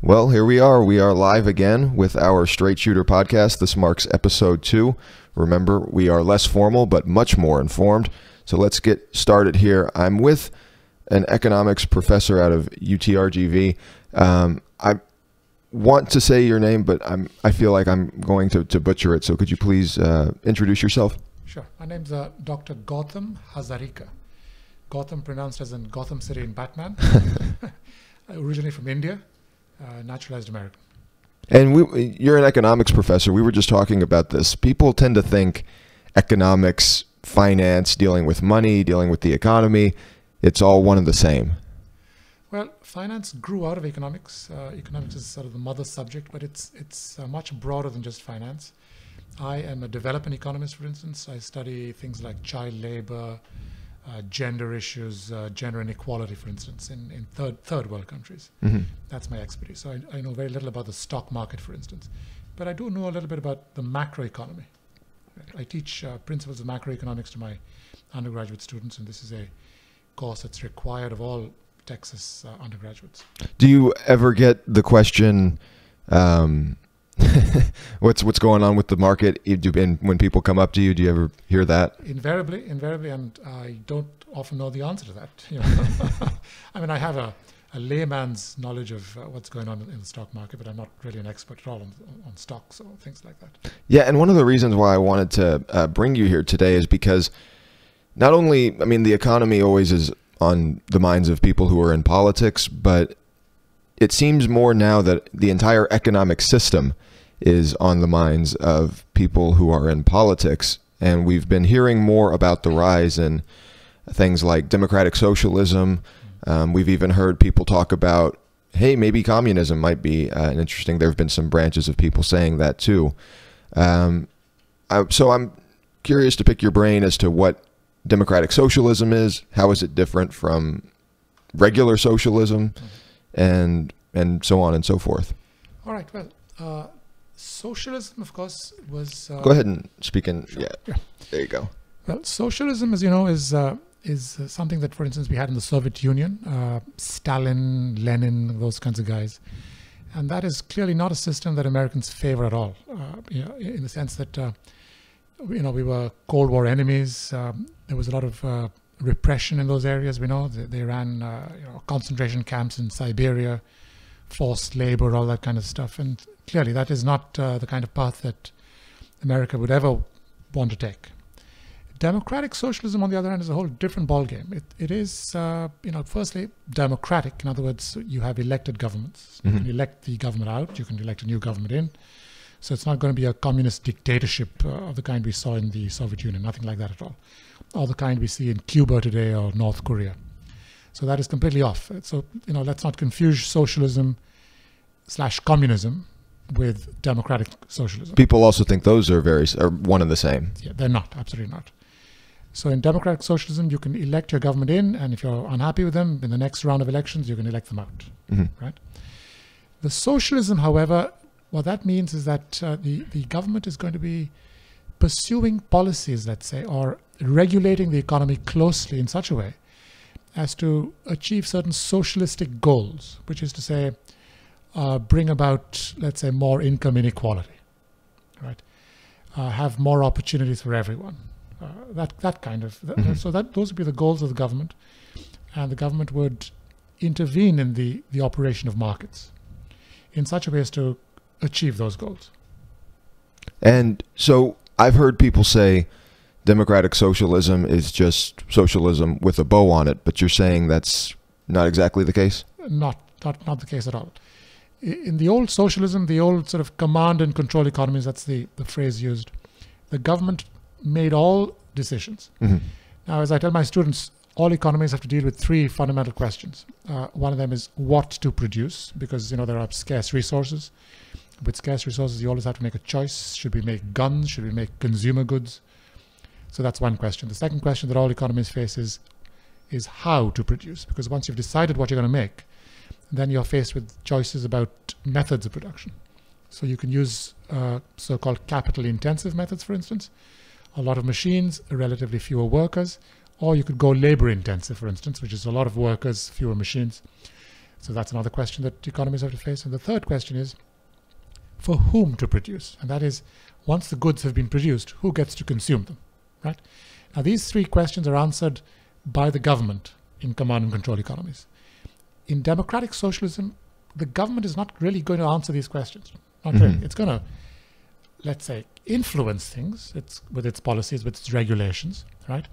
Well, here we are. We are live again with our Straight Shooter podcast. This marks episode 2. Remember, we are less formal but much more informed. So let's get started here. I'm with an economics professor out of UTRGV. I want to say your name, but I feel like I'm going to butcher it. So could you please introduce yourself? Sure. My name's Dr. Gautam Hazarika. Gotham pronounced as in Gotham City in Batman. Originally from India. Naturalized American. And you're an economics professor. We were just talking about this. People tend to think economics, finance, dealing with money, dealing with the economy, it's all one and the same. Well, finance grew out of economics. Economics is sort of the mother subject, but it's much broader than just finance. I am a development economist, for instance. I study things like child labor, gender issues, gender inequality, for instance, in third world countries. Mm-hmm. That's my expertise. So I know very little about the stock market, for instance. But I do know a little bit about the macroeconomy. I teach principles of macroeconomics to my undergraduate students, and this is a course that's required of all Texas undergraduates. Do you ever get the question, what's going on with the market? When people come up to you, do you ever hear that? Invariably, and I don't often know the answer to that. You know? I mean, I have a layman's knowledge of what's going on in the stock market, but I'm not really an expert at all on stocks or things like that. Yeah, and one of the reasons why I wanted to bring you here today is because not only, I mean, the economy always is on the minds of people who are in politics, but it seems more now that the entire economic system is on the minds of people who are in politics. And we've been hearing more about the rise in things like democratic socialism. We've even heard people talk about, hey, maybe communism might be an interesting. There have been some branches of people saying that too. So I'm curious to pick your brain as to what democratic socialism is. How is it different from regular socialism, and so on and so forth? All right. Well, socialism, of course, was. Go ahead and speak in. Sure. Yeah. There you go. Well, socialism, as you know, is something that, for instance, we had in the Soviet Union, Stalin, Lenin, those kinds of guys, and that is clearly not a system that Americans favor at all. In the sense that we were Cold War enemies. There was a lot of repression in those areas. We know they ran concentration camps in Siberia, forced labor, all that kind of stuff. And clearly that is not the kind of path that America would ever want to take. Democratic socialism, on the other hand, is a whole different ballgame. It is, firstly, democratic. In other words, you have elected governments. Mm-hmm. You can elect the government out. You can elect a new government in. So it's not going to be a communist dictatorship of the kind we saw in the Soviet Union, nothing like that at all, or the kind we see in Cuba today or North Korea. So that is completely off. So, let's not confuse socialism / communism with democratic socialism. People also think those are one and the same. Yeah, they're not, absolutely not. So in democratic socialism, you can elect your government in, and if you're unhappy with them, in the next round of elections, you can elect them out, mm-hmm. Right? The socialism, however, what that means is that the government is going to be pursuing policies, let's say, or regulating the economy closely in such a way as to achieve certain socialistic goals, which is to say, bring about, let's say, more income inequality, right? Have more opportunities for everyone. That kind of. Mm-hmm. So those would be the goals of the government, and the government would intervene in the operation of markets in such a way as to achieve those goals. And so I've heard people say democratic socialism is just socialism with a bow on it, but you're saying that's not exactly the case? Not the case at all. In the old socialism, the old sort of command and control economies, that's the phrase used, the government made all decisions. Mm-hmm. Now, as I tell my students, all economies have to deal with 3 fundamental questions. One of them is what to produce, because there are scarce resources. With scarce resources, you always have to make a choice. Should we make guns? Should we make consumer goods? So that's one question. The second question that all economies face is how to produce, because once you've decided what you're going to make, then you're faced with choices about methods of production. So you can use so-called capital-intensive methods, for instance, a lot of machines, relatively fewer workers, or you could go labor-intensive, for instance, which is a lot of workers, fewer machines. So that's another question that economies have to face. And the third question is, for whom to produce? And that is, once the goods have been produced, who gets to consume them, right? Now, these three questions are answered by the government in command and control economies. In democratic socialism, the government is not really going to answer these questions. Not really. It's going to, let's say, influence things with its policies, with its regulations, right?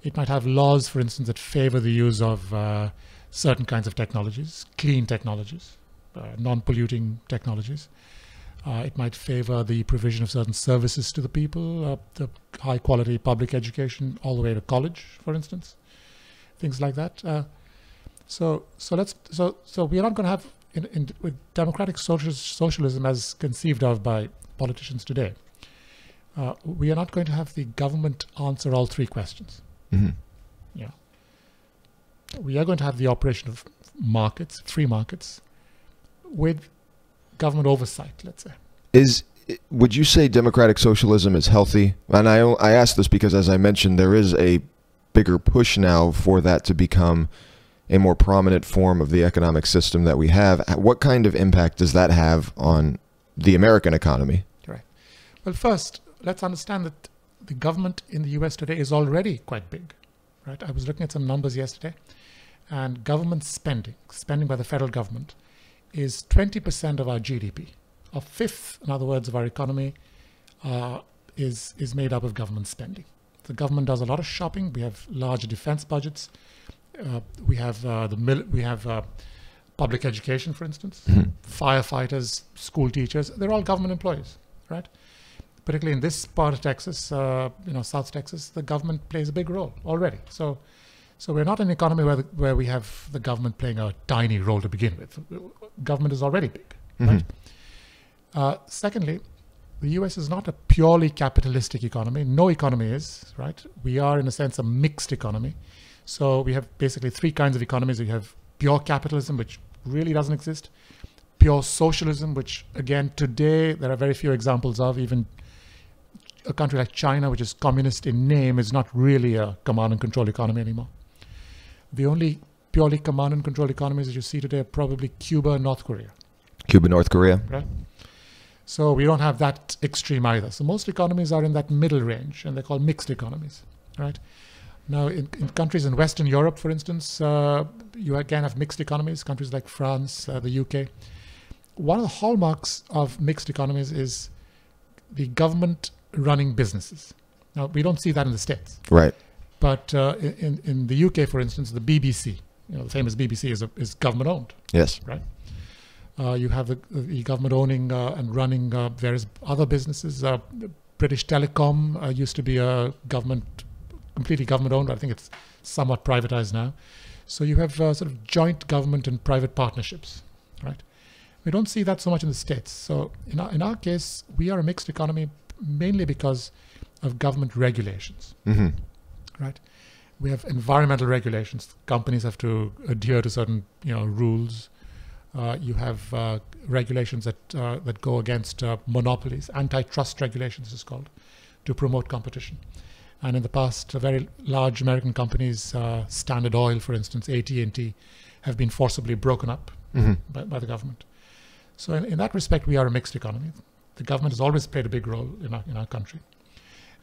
It might have laws, for instance, that favor the use of certain kinds of technologies, clean technologies, non-polluting technologies. It might favor the provision of certain services to the people, the high-quality public education, all the way to college, for instance, things like that. So we are not going to have with democratic socialism as conceived of by politicians today. We are not going to have the government answer all three questions. Yeah, we are going to have the operation of markets, free markets, with government oversight, let's say. Would you say democratic socialism is healthy? And I ask this because, as I mentioned, there is a bigger push now for that to become a more prominent form of the economic system that we have. What kind of impact does that have on the American economy? Right. Well, first, let's understand that the government in the US today is already quite big, right? I was looking at some numbers yesterday, and government spending by the federal government, is 20% of our GDP. A fifth, in other words, of our economy is made up of government spending. The government does a lot of shopping. We have large defense budgets. We have public education, for instance, firefighters, school teachers. They're all government employees, right? Particularly in this part of Texas, South Texas, the government plays a big role already. So we're not an economy where we have the government playing a tiny role to begin with. Government is already big, right? Secondly, the US is not a purely capitalistic economy. No economy is, right? We are, in a sense, a mixed economy. So we have basically three kinds of economies. We have pure capitalism, which really doesn't exist. Pure socialism, which, again, today there are very few examples of. Even a country like China, which is communist in name, is not really a command and control economy anymore. The only purely command and control economies that you see today are probably Cuba and North Korea. Cuba, North Korea. Right. So we don't have that extreme either. So most economies are in that middle range, and they're called mixed economies, right? Now, in countries in Western Europe, for instance, you again have mixed economies, countries like France, the UK. One of the hallmarks of mixed economies is the government running businesses. Now, we don't see that in the States. Right. But in the UK, for instance, the BBC, the famous BBC is government owned. Yes. Right. You have the government owning and running various other businesses. British Telecom used to be completely government owned. I think it's somewhat privatized now. So you have sort of joint government and private partnerships, right? We don't see that so much in the States. So in our case, we are a mixed economy mainly because of government regulations, right? We have environmental regulations. Companies have to adhere to certain rules. You have regulations that go against monopolies, antitrust regulations is called, to promote competition. And in the past, very large American companies, Standard Oil, for instance, AT&T, have been forcibly broken up by the government. So in that respect, we are a mixed economy. The government has always played a big role in our country.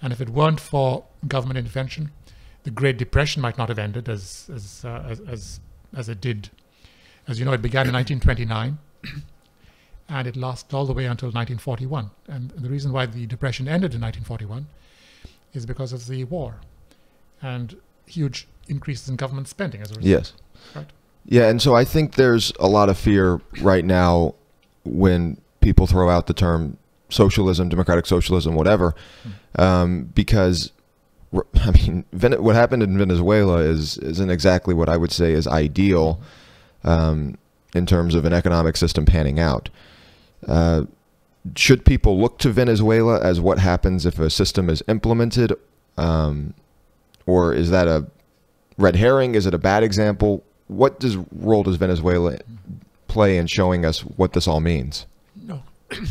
And if it weren't for government intervention, the Great Depression might not have ended as it did. As you know, it began in 1929, and it lasted all the way until 1941. And the reason why the Depression ended in 1941 is because of the war and huge increases in government spending as a result. Yes. Right? Yeah, and so I think there's a lot of fear right now when people throw out the term socialism, democratic socialism, whatever, because, I mean, what happened in Venezuela isn't exactly what I would say is ideal in terms of an economic system panning out. Should people look to Venezuela as what happens if a system is implemented, or is that a red herring? Is it a bad example? What role does Venezuela play in showing us what this all means? No.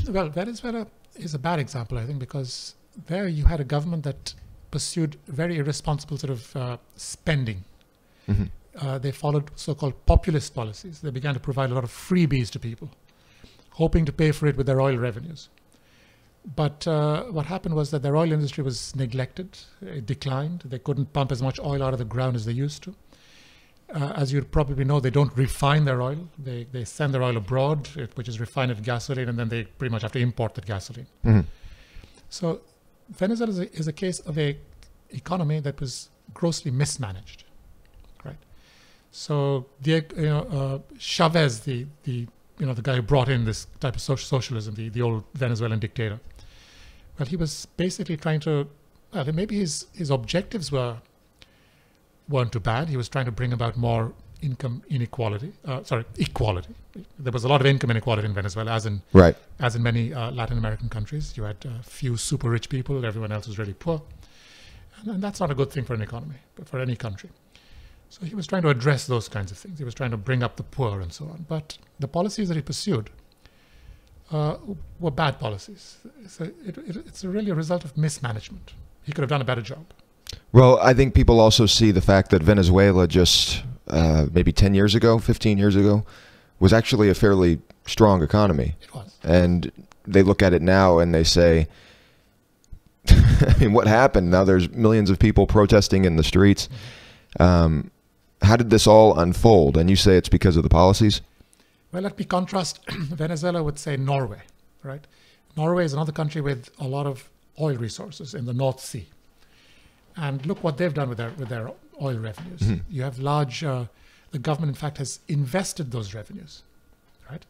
Well, Venezuela is a bad example, I think, because there you had a government that pursued very irresponsible sort of spending. they followed so-called populist policies. They began to provide a lot of freebies to people, hoping to pay for it with their oil revenues. But what happened was that their oil industry was neglected. It declined. They couldn't pump as much oil out of the ground as they used to. As you probably know, they don't refine their oil. They send their oil abroad, which is refined into gasoline, and then they pretty much have to import that gasoline. Mm-hmm. So Venezuela is a case of a economy that was grossly mismanaged, right? So Chavez, the guy who brought in this type of socialism, the old Venezuelan dictator, well, he was basically trying to, maybe his objectives weren't too bad. He was trying to bring about more equality. There was a lot of income inequality in Venezuela, as in many Latin American countries. You had a few super rich people, everyone else was really poor. And that's not a good thing for an economy, but for any country. So he was trying to address those kinds of things. He was trying to bring up the poor and so on. But the policies that he pursued were bad policies. It's really a result of mismanagement. He could have done a better job. Well, I think people also see the fact that Venezuela just maybe 10 years ago, 15 years ago, was actually a fairly strong economy. It was. And they look at it now and they say, I mean, what happened? Now there's millions of people protesting in the streets. How did this all unfold? And you say it's because of the policies? Well, let me contrast Venezuela with, say, Norway, right? Norway is another country with a lot of oil resources in the North Sea. And look what they've done with their oil revenues. Mm-hmm. You have large, the government, in fact, has invested those revenues, right?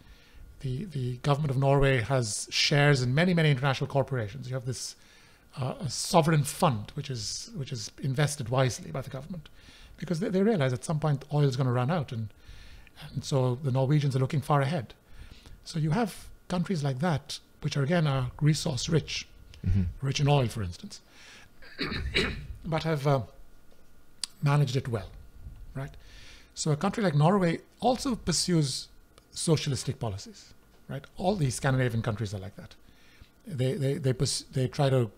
The government of Norway has shares in many, many international corporations. You have this a sovereign fund, which is invested wisely by the government, because they realize at some point oil is going to run out, and so the Norwegians are looking far ahead. So you have countries like that, which are again are resource rich, mm-hmm. rich in oil, for instance, but have managed it well, right? So a country like Norway also pursues socialistic policies, right? All these Scandinavian countries are like that. They try to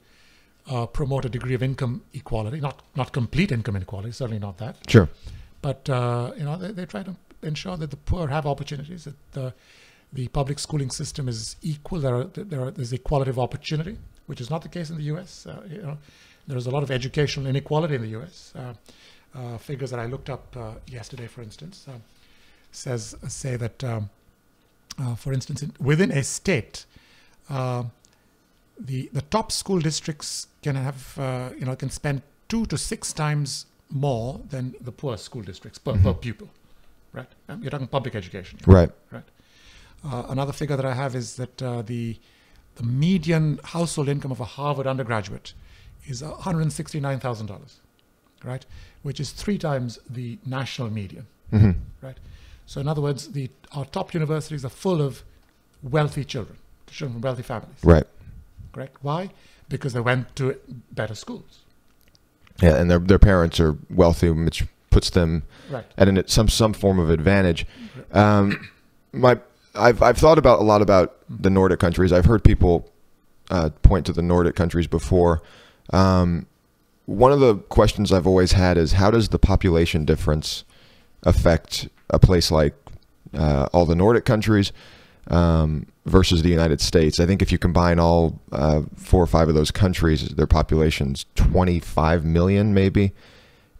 promote a degree of income equality, not complete income inequality, certainly not that. Sure. But they try to ensure that the poor have opportunities, that the public schooling system is equal. There's equality of opportunity, which is not the case in the U.S. There's a lot of educational inequality in the U.S. Figures that I looked up yesterday, for instance, say that, for instance, within a state, the top school districts can have can spend 2 to 6 times more than the poor school districts per pupil, right? You're talking public education, right? Another figure that I have is that the median household income of a Harvard undergraduate is $169,000, right? Which is 3 times the national median, right? So in other words, our top universities are full of wealthy children from wealthy families, right? Correct. Why? Because they went to better schools. Yeah, and their parents are wealthy, which puts them at some form of advantage. I've thought a lot about the Nordic countries. I've heard people point to the Nordic countries before. One of the questions I've always had is, how does the population difference affect a place like all the Nordic countries versus the United States? I think if you combine all 4 or 5 of those countries, their population's 25 million maybe,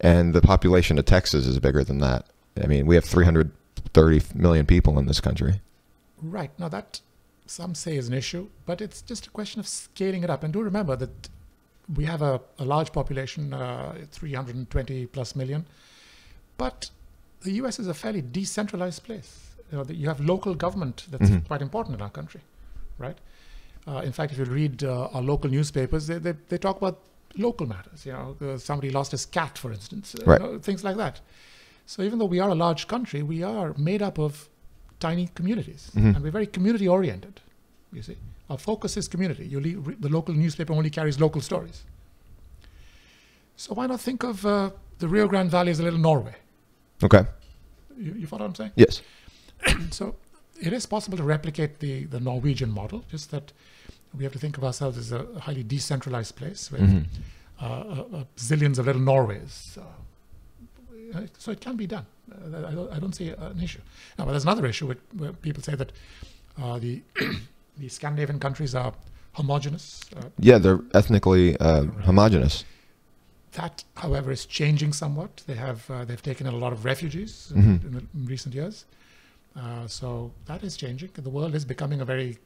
and the population of Texas is bigger than that. I mean, we have 330 million people in this country. Right. Now that some say is an issue, but it's just a question of scaling it up. And do remember that we have a large population, 320 plus million, but the US is a fairly decentralized place. You have local government that's quite important in our country, right? In fact, if you read our local newspapers, they talk about local matters. Somebody lost his cat, for instance, things like that. So even though we are a large country, we are made up of tiny communities, and we're very community oriented. You see, our focus is community. The local newspaper only carries local stories. So why not think of the Rio Grande Valley as a little Norway? Okay. You follow what I'm saying? Yes. So it is possible to replicate the Norwegian model, just that we have to think of ourselves as a highly decentralized place with zillions of little Norways. So it can be done. I don't see an issue. Now, but there's another issue where people say that the the Scandinavian countries are homogenous. Yeah, they're ethnically homogenous. That, however, is changing somewhat. They've taken in a lot of refugees in recent years. So that is changing. The world is becoming a very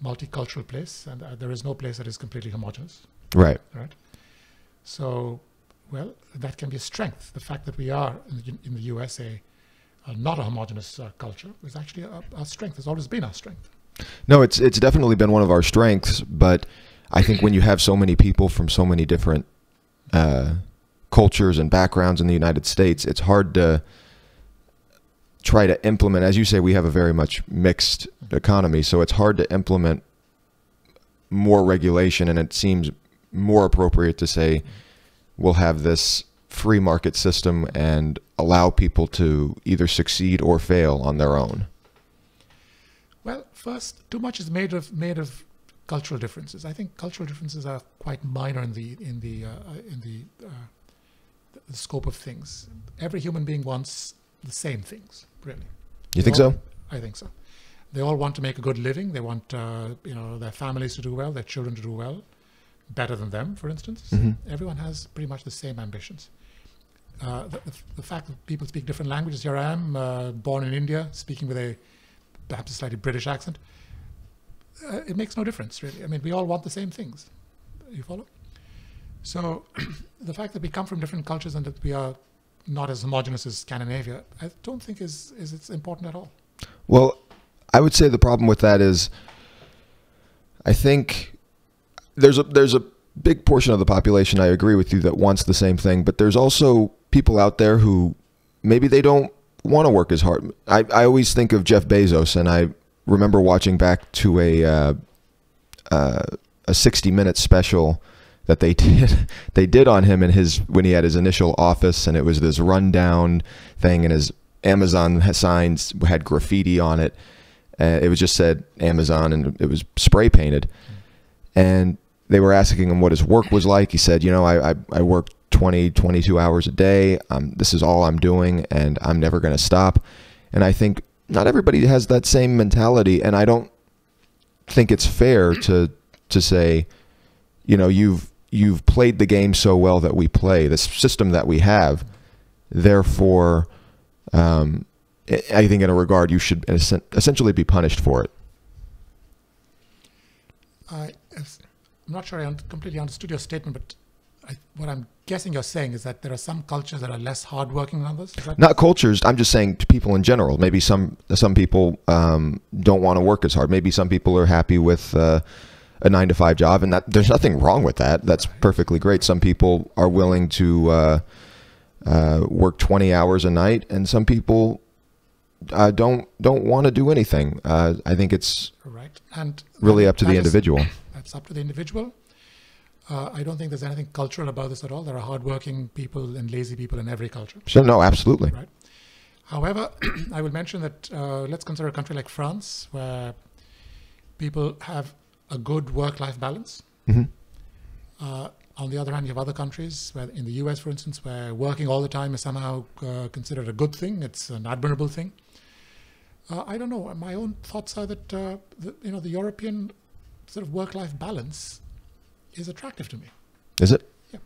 multicultural place, and there is no place that is completely homogenous. Right. Right. So, well, that can be a strength. The fact that we are in the USA not a homogenous culture is actually our strength. Has always been our strength. No, it's definitely been one of our strengths, but I think when you have so many people from so many different cultures and backgrounds in the United States, it's hard to try to implement. As you say, we have a very much mixed economy, so it's hard to implement more regulation, and it seems more appropriate to say we'll have this free market system and allow people to either succeed or fail on their own. Well, first, too much is made of cultural differences. I think cultural differences are quite minor in the scope of things. Every human being wants the same things, really. You think so? I think so. They all want to make a good living. They want their families to do well, their children to do well, better than them, for instance. Everyone has pretty much the same ambitions. The fact that people speak different languages. Here I am, born in India, speaking with perhaps a slightly British accent. It makes no difference, really. I mean, we all want the same things. You follow? So the fact that we come from different cultures and that we are not as homogenous as Scandinavia, I don't think is it's important at all. Well, I would say the problem with that is, I think there's a big portion of the population, I agree with you, that wants the same thing, but there's also people out there who maybe they don't want to work as hard. I always think of Jeff Bezos, and I remember watching back to a 60-minute special that they did on him when he had his initial office, and it was this rundown thing, and his Amazon signs had graffiti on it. It was just said Amazon, and it was spray painted. And they were asking him what his work was like. He said, I work 20, 22 hours a day. This is all I'm doing, and I'm never going to stop. And I think not everybody has that same mentality, and I don't think it's fair to say, you've played the game so well that we play, this system that we have, therefore, I think in a regard you should essentially be punished for it. I'm not sure I completely understood your statement, but what I'm guessing you're saying is that there are some cultures that are less hardworking than others? Not cultures. I'm just saying to people in general. Maybe some people don't want to work as hard. Maybe some people are happy with a 9-to-5 job, and there's nothing wrong with that. That's perfectly great. Some people are willing to work 20 hours a night, and some people don't want to do anything. I think it's right, and really up to the individual. That's up to the individual. I don't think there's anything cultural about this at all. There are hardworking people and lazy people in every culture. So, no, absolutely. Right. However, I will mention that let's consider a country like France, where people have a good work-life balance. On the other hand, you have other countries, where in the US, for instance, where working all the time is somehow considered a good thing. It's an admirable thing. I don't know. My own thoughts are that the European sort of work-life balance is attractive to me. Is it? Yeah.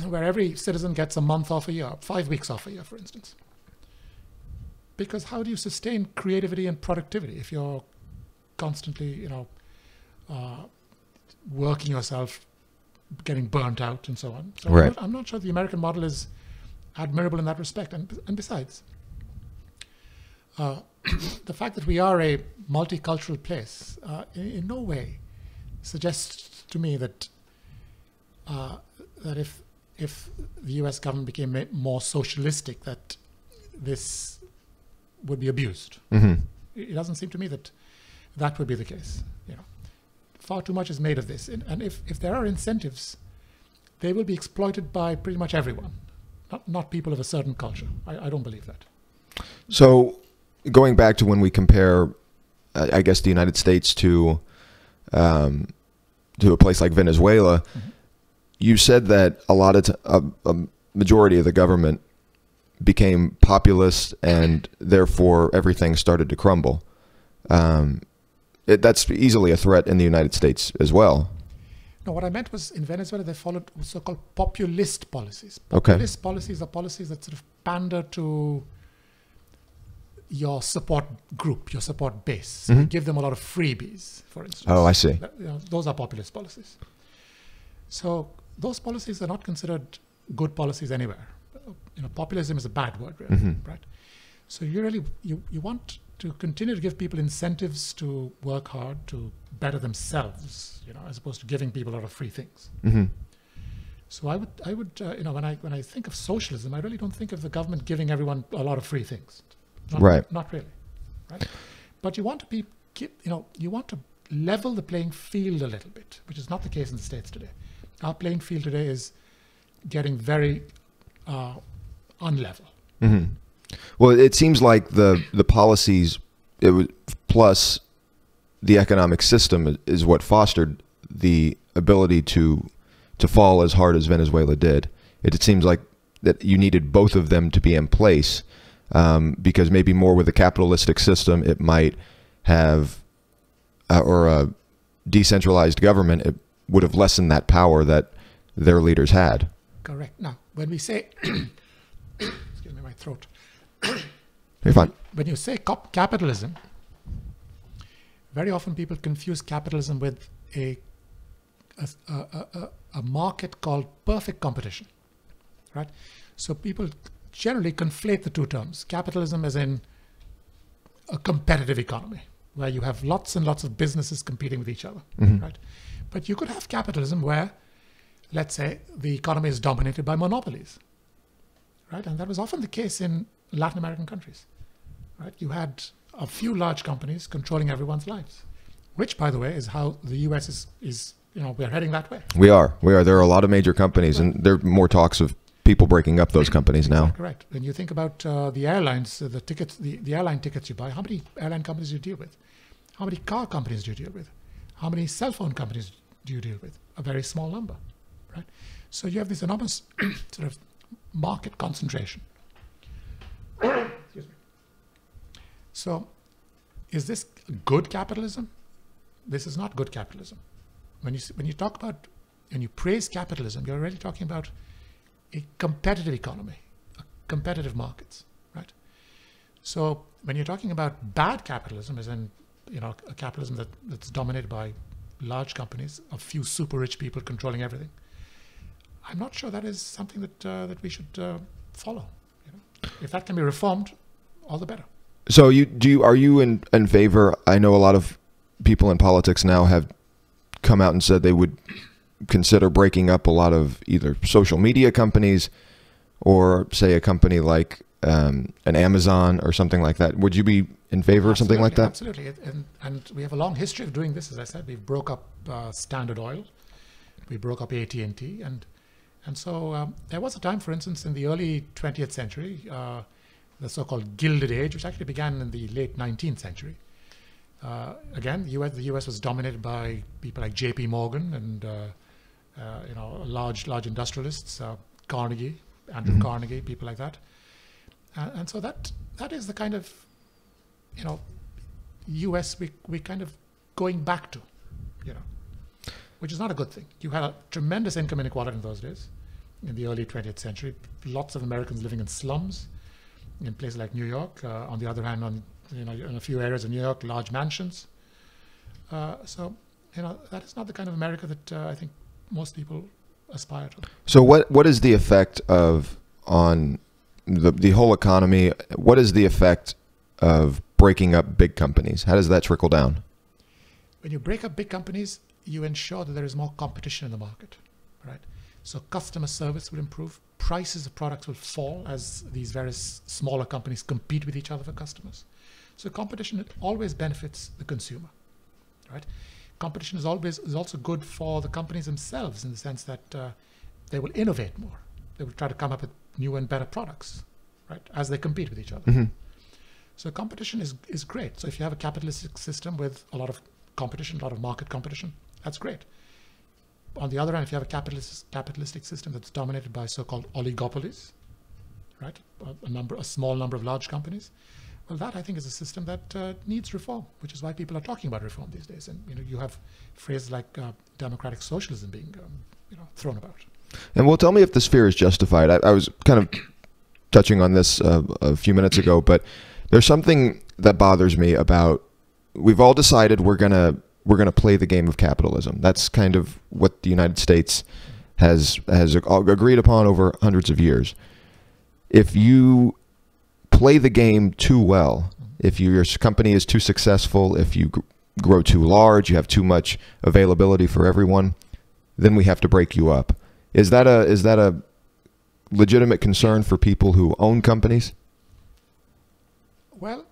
Where every citizen gets a month off a year, 5 weeks off a year, for instance. Because how do you sustain creativity and productivity if you're constantly, working yourself, getting burnt out, and so on? So right. I'm not sure the American model is admirable in that respect. And besides, the fact that we are a multicultural place in no way suggests to me that that if the U.S. government became more socialistic, that this would be abused. It doesn't seem to me that would be the case. Far too much is made of this, and if there are incentives, they will be exploited by pretty much everyone, not people of a certain culture. I don't believe that. So, going back to when we compare, I guess, the United States to a place like Venezuela, you said that a lot of majority of the government became populist, and therefore everything started to crumble. That's easily a threat in the United States as well. No, what I meant was in Venezuela they followed so-called populist policies. Okay. Populist policies are policies that sort of pander to your support group, your support base. So you give them a lot of freebies, for instance. Oh, I see. Those are populist policies. So those policies are not considered good policies anywhere. Populism is a bad word, really, right? So you want to continue to give people incentives to work hard, to better themselves, as opposed to giving people a lot of free things. So I would, when I think of socialism, I really don't think of the government giving everyone a lot of free things. Not really, right? But you want to you want to level the playing field a little bit, which is not the case in the States today. Our playing field today is getting very unlevel. Well, it seems like the policies, plus the economic system, is what fostered the ability to fall as hard as Venezuela did. It seems like that you needed both of them to be in place, because maybe more with a capitalistic system, it might have, or a decentralized government, it would have lessened that power that their leaders had. Correct. Now, when we say, excuse me, my throat. You're fine. When you say capitalism, very often people confuse capitalism with a market called perfect competition, right? So people generally conflate the two terms. Capitalism as in a competitive economy, where you have lots and lots of businesses competing with each other, right? But you could have capitalism where, let's say, the economy is dominated by monopolies, right? And that was often the case in Latin American countries, right? You had a few large companies controlling everyone's lives, which, by the way, is how the U.S. is we're heading that way. We are. There are a lot of major companies, and there are more talks of people breaking up those companies now. Correct. When you think about the airlines, the tickets, the airline tickets you buy, how many airline companies do you deal with? How many car companies do you deal with? How many cell phone companies do you deal with? A very small number, right? So you have this enormous sort of market concentration. Excuse me. So is this good capitalism? This is not good capitalism. When you talk about, when you praise capitalism, you're really talking about a competitive economy, competitive markets, right? So when you're talking about bad capitalism, as in a capitalism that's dominated by large companies, a few super rich people controlling everything, I'm not sure that is something that we should follow. If that can be reformed, all the better. So are you in favor? I know a lot of people in politics now have come out and said they would consider breaking up a lot of either social media companies or, say, a company like an Amazon or something like that. Would you be in favor of something like that? Absolutely. And we have a long history of doing this. As I said, we broke up Standard Oil. We broke up AT&T. And so there was a time, for instance, in the early 20th century, the so-called Gilded Age, which actually began in the late 19th century. Again, the U.S. was dominated by people like J.P. Morgan and large industrialists, Carnegie, Andrew Carnegie, people like that. And so that is the kind of U.S. we kind of going back to, which is not a good thing. You had a tremendous income inequality in those days, in the early 20th century. Lots of Americans living in slums, in places like New York. On the other hand, in a few areas of New York, large mansions. So that is not the kind of America that I think most people aspire to. So what is the effect on the whole economy? What is the effect of breaking up big companies? How does that trickle down? When you break up big companies, you ensure that there is more competition in the market, right? So customer service will improve. Prices of products will fall as these various smaller companies compete with each other for customers. So competition always benefits the consumer, right? Competition is also good for the companies themselves in the sense that they will innovate more. They will try to come up with new and better products, right, as they compete with each other. So competition is great. So if you have a capitalistic system with a lot of competition, a lot of market competition, that's great. on the other hand, if you have a capitalistic system that's dominated by so-called oligopolies, right, a small number of large companies, well, that I think is a system that needs reform, which is why people are talking about reform these days. And you have phrases like democratic socialism being thrown about. And well, tell me if this fear is justified. I was kind of touching on this a few minutes ago, but there's something that bothers me about, we've all decided we're gonna play the game of capitalism. That's kind of what the United States has agreed upon over hundreds of years. If you play the game too well, if your company is too successful, if you grow too large, you have too much availability for everyone, then we have to break you up. Is that a legitimate concern for people who own companies? Well,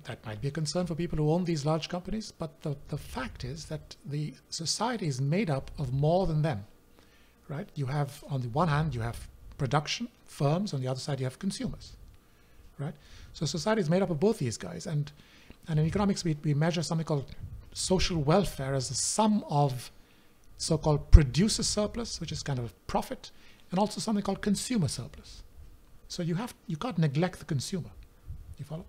that might be a concern for people who own these large companies, but the fact is that the society is made up of more than them, right? You have, on the one hand, you have production firms, on the other side you have consumers, right? So society is made up of both these guys, and in economics we measure something called social welfare as the sum of so-called producer surplus, which is kind of profit, and also something called consumer surplus. So you can't neglect the consumer. You follow?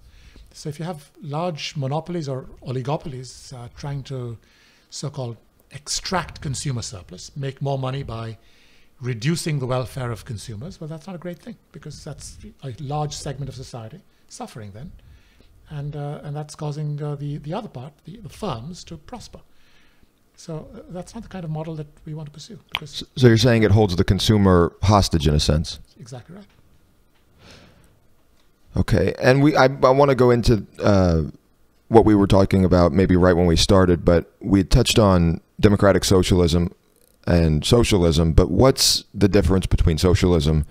So if you have large monopolies or oligopolies trying to so-called extract consumer surplus, make more money by reducing the welfare of consumers, well, that's not a great thing, because that's a large segment of society suffering then, and that's causing the other part, the firms, to prosper. So that's not the kind of model that we want to pursue. Because so you're saying it holds the consumer hostage in a sense? Exactly right. Okay, and I want to go into what we were talking about maybe right when we started, but we touched on democratic socialism and socialism, but what's the difference between socialism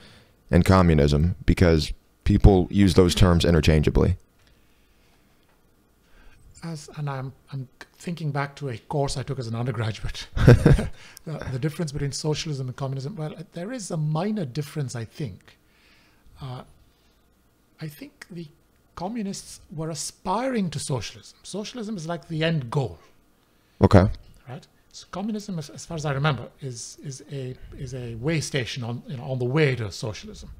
and communism? Because people use those terms interchangeably. I'm thinking back to a course I took as an undergraduate. The difference between socialism and communism, well, there is a minor difference, I think. I think the communists were aspiring to socialism. Socialism is like the end goal. Okay. Right? So communism, as far as I remember, is a way station on the way to socialism.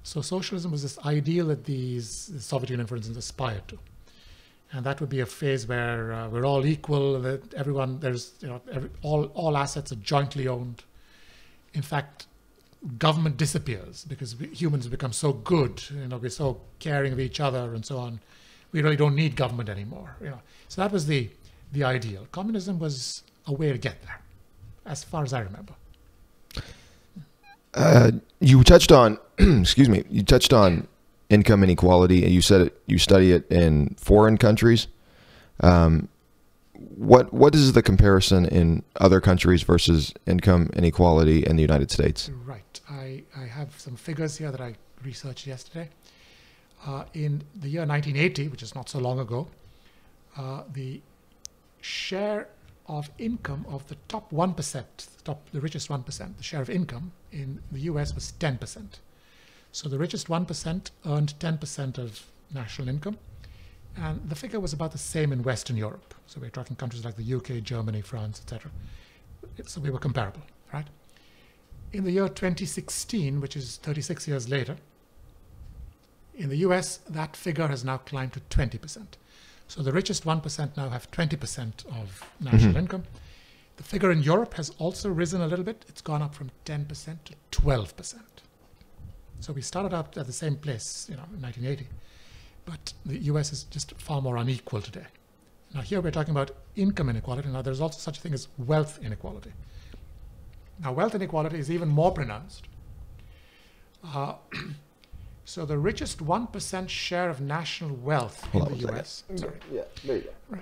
So socialism was this ideal that the Soviet Union, for instance, aspired to, and that would be a phase where we're all equal. That everyone, all assets are jointly owned. In fact, government disappears because humans become so good. We're so caring of each other and so on. We really don't need government anymore. So that was the ideal. Communism was a way to get there, as far as I remember. You touched on, excuse me, you touched on income inequality, and you said you study it in foreign countries. What is the comparison in other countries versus income inequality in the United States? Right. I have some figures here that I researched yesterday. In the year 1980, which is not so long ago, the share of income of the top 1%, the richest 1%, the share of income in the US was 10%. So the richest 1% earned 10% of national income, and the figure was about the same in Western Europe. So we're talking countries like the UK, Germany, France, etc. So we were comparable, right? In the year 2016, which is 36 years later, in the US, that figure has now climbed to 20%. So the richest 1% now have 20% of national income. The figure in Europe has also risen a little bit. It's gone up from 10% to 12%. So we started out at the same place, in 1980. But the US is just far more unequal today. Now here we're talking about income inequality. Now there's also such a thing as wealth inequality. Now wealth inequality is even more pronounced. So the richest 1% share of national wealth in the US. Sorry. Yeah, there you go.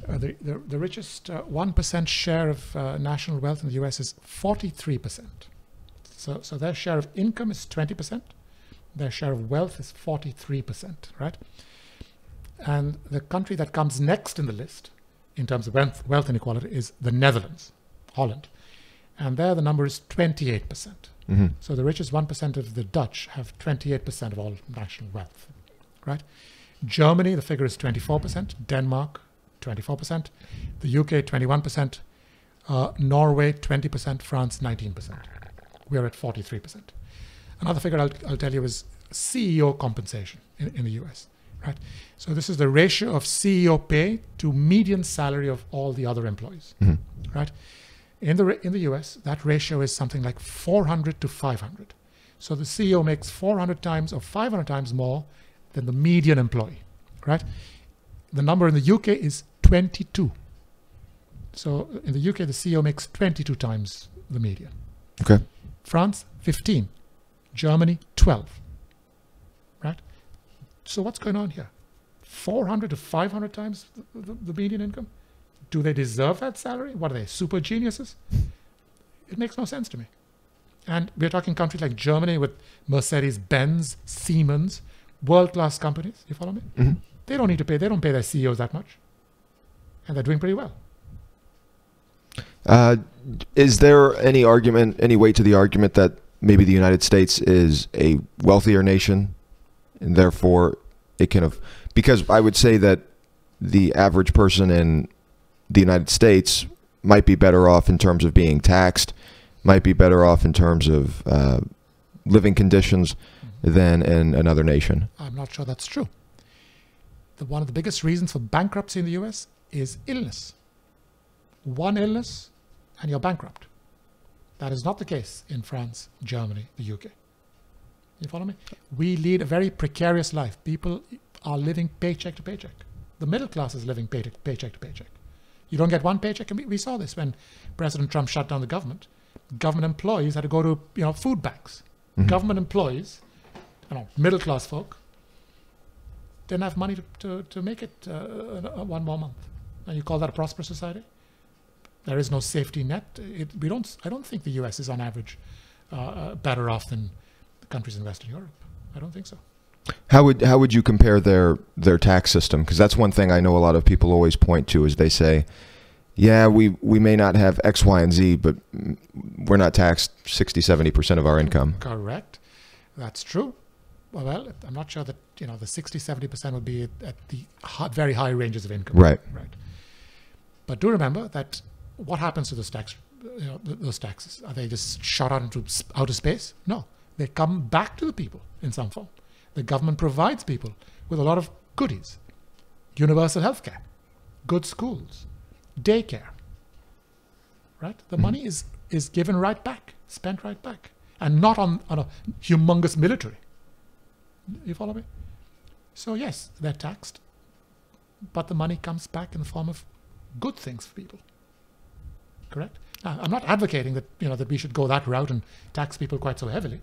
Right. The richest 1% share of national wealth in the US is 43%. So their share of income is 20%. Their share of wealth is 43%, right? And the country that comes next in the list in terms of wealth inequality is the Netherlands, Holland. And there the number is 28%. Mm-hmm. So the richest 1% of the Dutch have 28% of all national wealth, right? Germany, the figure is 24%. Denmark, 24%. The UK, 21%. Norway 20%, France 19%. We're at 43%. Another figure I'll tell you is CEO compensation in the US, right? So this is the ratio of CEO pay to median salary of all the other employees, right? In the US, that ratio is something like 400 to 500. So the CEO makes 400 times or 500 times more than the median employee, right? The number in the UK is 22. So in the UK, the CEO makes 22 times the median. Okay. France, 15. Germany, 12. Right? So what's going on here? 400 to 500 times the median income? Do they deserve that salary? What are they, super geniuses? It makes no sense to me. And we're talking countries like Germany with Mercedes-Benz, Siemens, world-class companies. You follow me? Mm-hmm. They don't need to pay. They don't pay their CEOs that much. And they're doing pretty well. Is there any weight to the argument that maybe the United States is a wealthier nation and therefore it can have, because I would say that the average person in the United States might be better off in terms of being taxed, might be better off in terms of living conditions than in another nation? I'm not sure that's true. One of the biggest reasons for bankruptcy in the US is illness. One illness and you're bankrupt. That is not the case in France, Germany, the UK. You follow me? We lead a very precarious life. People are living paycheck to paycheck. The middle class is living paycheck to paycheck. You don't get one paycheck. And we saw this when President Trump shut down the government. Government employees had to go to food banks. Mm-hmm. Government employees, middle class folk, didn't have money to make it one more month. And you call that a prosperous society? There is no safety net. I don't think the US is on average better off than the countries in Western Europe. I don't think so. How would you compare their tax system? Because that's one thing I know a lot of people always point to is they say, yeah, we may not have X, Y, and Z, but we're not taxed 60, 70% of our income. Correct. That's true. Well, I'm not sure that the 60, 70% would be at the very high ranges of income. Right. But do remember that what happens to those taxes? Are they just shot out into outer space? No. They come back to the people in some form. The government provides people with a lot of goodies. Universal healthcare, good schools, daycare. Right? The money is given right back, spent right back, and not on a humongous military. You follow me? So yes, they're taxed, but the money comes back in the form of good things for people. Correct? Now, I'm not advocating that that we should go that route and tax people quite so heavily.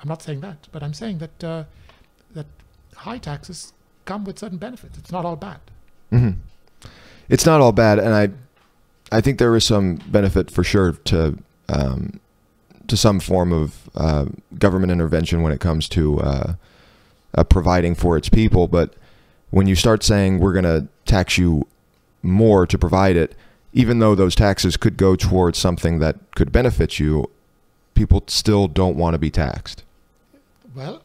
I'm not saying that, but I'm saying that that high taxes come with certain benefits. It's not all bad. Mm-hmm. It's not all bad, and I think there is some benefit for sure to some form of government intervention when it comes to providing for its people. But when you start saying we're going to tax you more to provide it, even though those taxes could go towards something that could benefit you, people still don't want to be taxed. Well,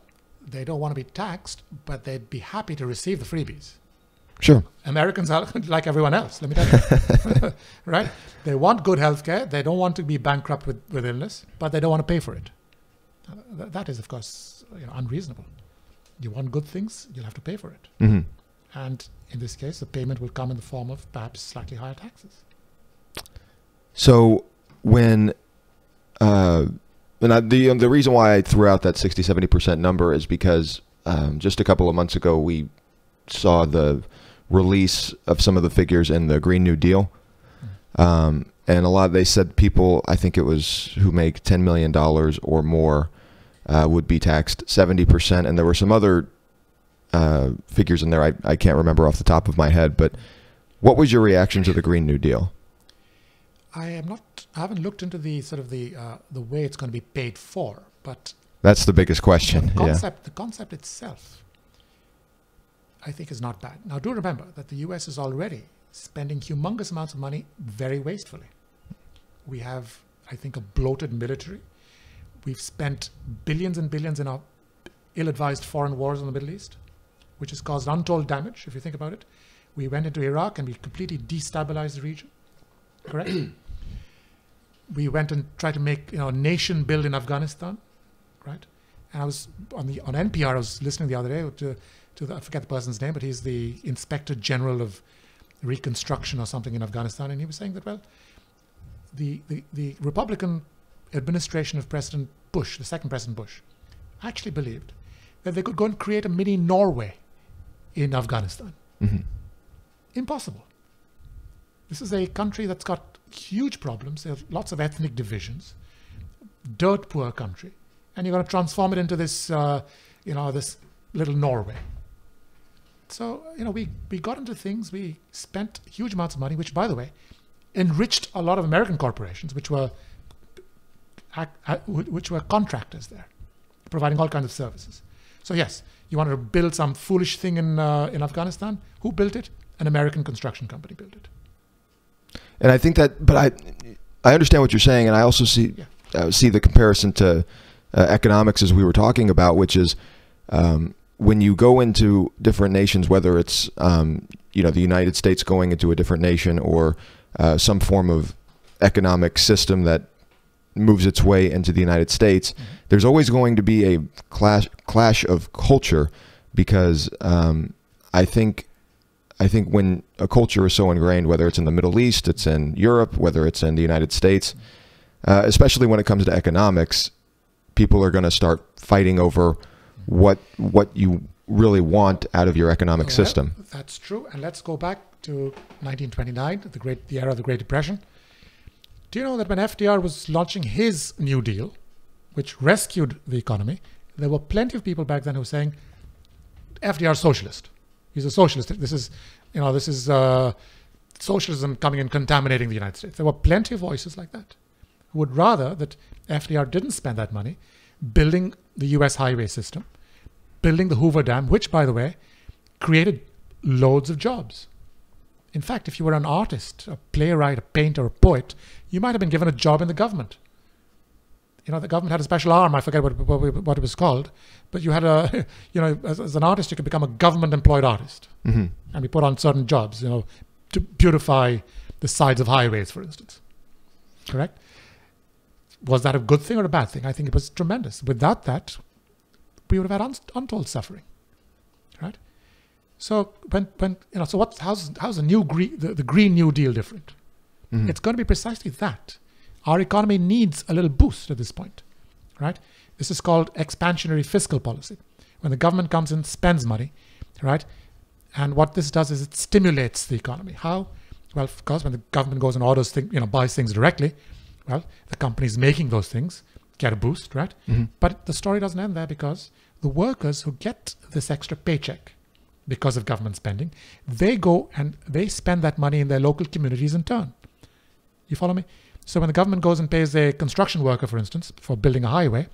they don't want to be taxed, but they'd be happy to receive the freebies. Sure. Americans are like everyone else, let me tell you. Right? They want good health care. They don't want to be bankrupt with illness, but they don't want to pay for it. That is, of course, unreasonable. You want good things, you'll have to pay for it. Mm-hmm. And in this case, the payment will come in the form of perhaps slightly higher taxes. So when the reason why I threw out that 60, 70% number is because just a couple of months ago, we saw the release of some of the figures in the Green New Deal. And they said people, I think it was who make $10 million or more would be taxed 70%. And there were some other figures in there I can't remember off the top of my head. But what was your reaction to the Green New Deal? I haven't looked into the way it's going to be paid for, but that's the biggest question. The concept itself, I think, is not bad. Now, do remember that the US is already spending humongous amounts of money very wastefully. We have, I think, a bloated military. We've spent billions and billions in our ill-advised foreign wars in the Middle East, which has caused untold damage, if you think about it. We went into Iraq and we completely destabilized the region. Correct? we went and tried to make a nation build in Afghanistan, right? And I was on NPR. I was listening the other day to the, I forget the person's name, but he's the Inspector General of Reconstruction or something in Afghanistan, and he was saying that, well, the Republican administration of President Bush, the second President Bush, actually believed that they could go and create a mini Norway in Afghanistan. Mm-hmm. Impossible. This is a country that's got huge problems. There's lots of ethnic divisions, dirt poor country, and you're going to transform it into this, this little Norway. So, we got into things. We spent huge amounts of money, which, by the way, enriched a lot of American corporations, which were contractors there, providing all kinds of services. So yes, you wanted to build some foolish thing in Afghanistan. Who built it? An American construction company built it. And I think that, but I understand what you're saying, and I also see the comparison to economics as we were talking about, which is when you go into different nations, whether it's the United States going into a different nation or some form of economic system that moves its way into the United States, mm-hmm. there's always going to be a clash of culture, because I think when a culture is so ingrained, whether it's in the Middle East, it's in Europe, whether it's in the United States, especially when it comes to economics, people are going to start fighting over what you really want out of your economic system. That's true. And let's go back to 1929, the era of the Great Depression. Do you know that when FDR was launching his New Deal, which rescued the economy, there were plenty of people back then who were saying, FDR's socialist. He's a socialist. This is socialism coming and contaminating the United States. There were plenty of voices like that who would rather that FDR didn't spend that money building the U.S. highway system, building the Hoover Dam, which, by the way, created loads of jobs. In fact, if you were an artist, a playwright, a painter, a poet, you might have been given a job in the government. The government had a special arm. I forget what it was called, but you had as an artist, you could become a government-employed artist, mm-hmm. and be put on certain jobs, to beautify the sides of highways, for instance. Correct? Was that a good thing or a bad thing? I think it was tremendous. Without that, we would have had untold suffering, right? So how's the Green New Deal different? Mm-hmm. It's going to be precisely that. Our economy needs a little boost at this point, right? This is called expansionary fiscal policy. When the government comes in, spends money, right? And what this does is it stimulates the economy. How? Well, of course, when the government goes and orders things, buys things directly, well, the companies making those things get a boost, right? Mm-hmm. But the story doesn't end there, because the workers who get this extra paycheck because of government spending, they go and they spend that money in their local communities in turn. You follow me? So when the government goes and pays a construction worker, for instance, for building a highway,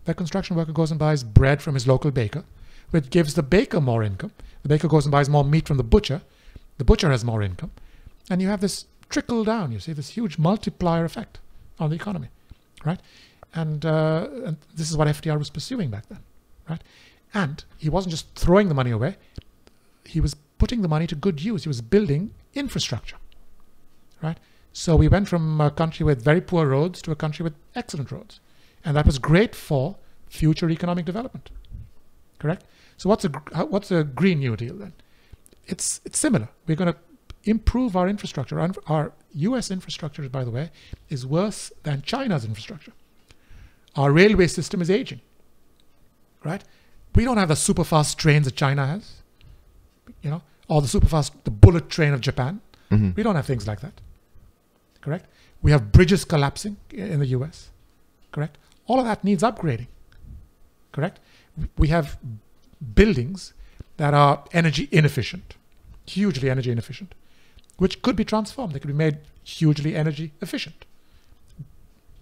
that construction worker goes and buys bread from his local baker, which gives the baker more income. The baker goes and buys more meat from the butcher has more income. And you have this trickle down, you see, this huge multiplier effect on the economy, right? And this is what FDR was pursuing back then, right? And he wasn't just throwing the money away. He was putting the money to good use. He was building infrastructure, right? So we went from a country with very poor roads to a country with excellent roads. And that was great for future economic development, correct? So what's a Green New Deal then? It's similar. We're going to improve our infrastructure. Our U.S. infrastructure, by the way, is worse than China's infrastructure. Our railway system is aging, right? We don't have the super fast trains that China has, or the bullet train of Japan. Mm-hmm. We don't have things like that, correct? We have bridges collapsing in the U.S., correct? All of that needs upgrading, correct? We have buildings that are energy inefficient, hugely energy inefficient, which could be transformed. They could be made hugely energy efficient.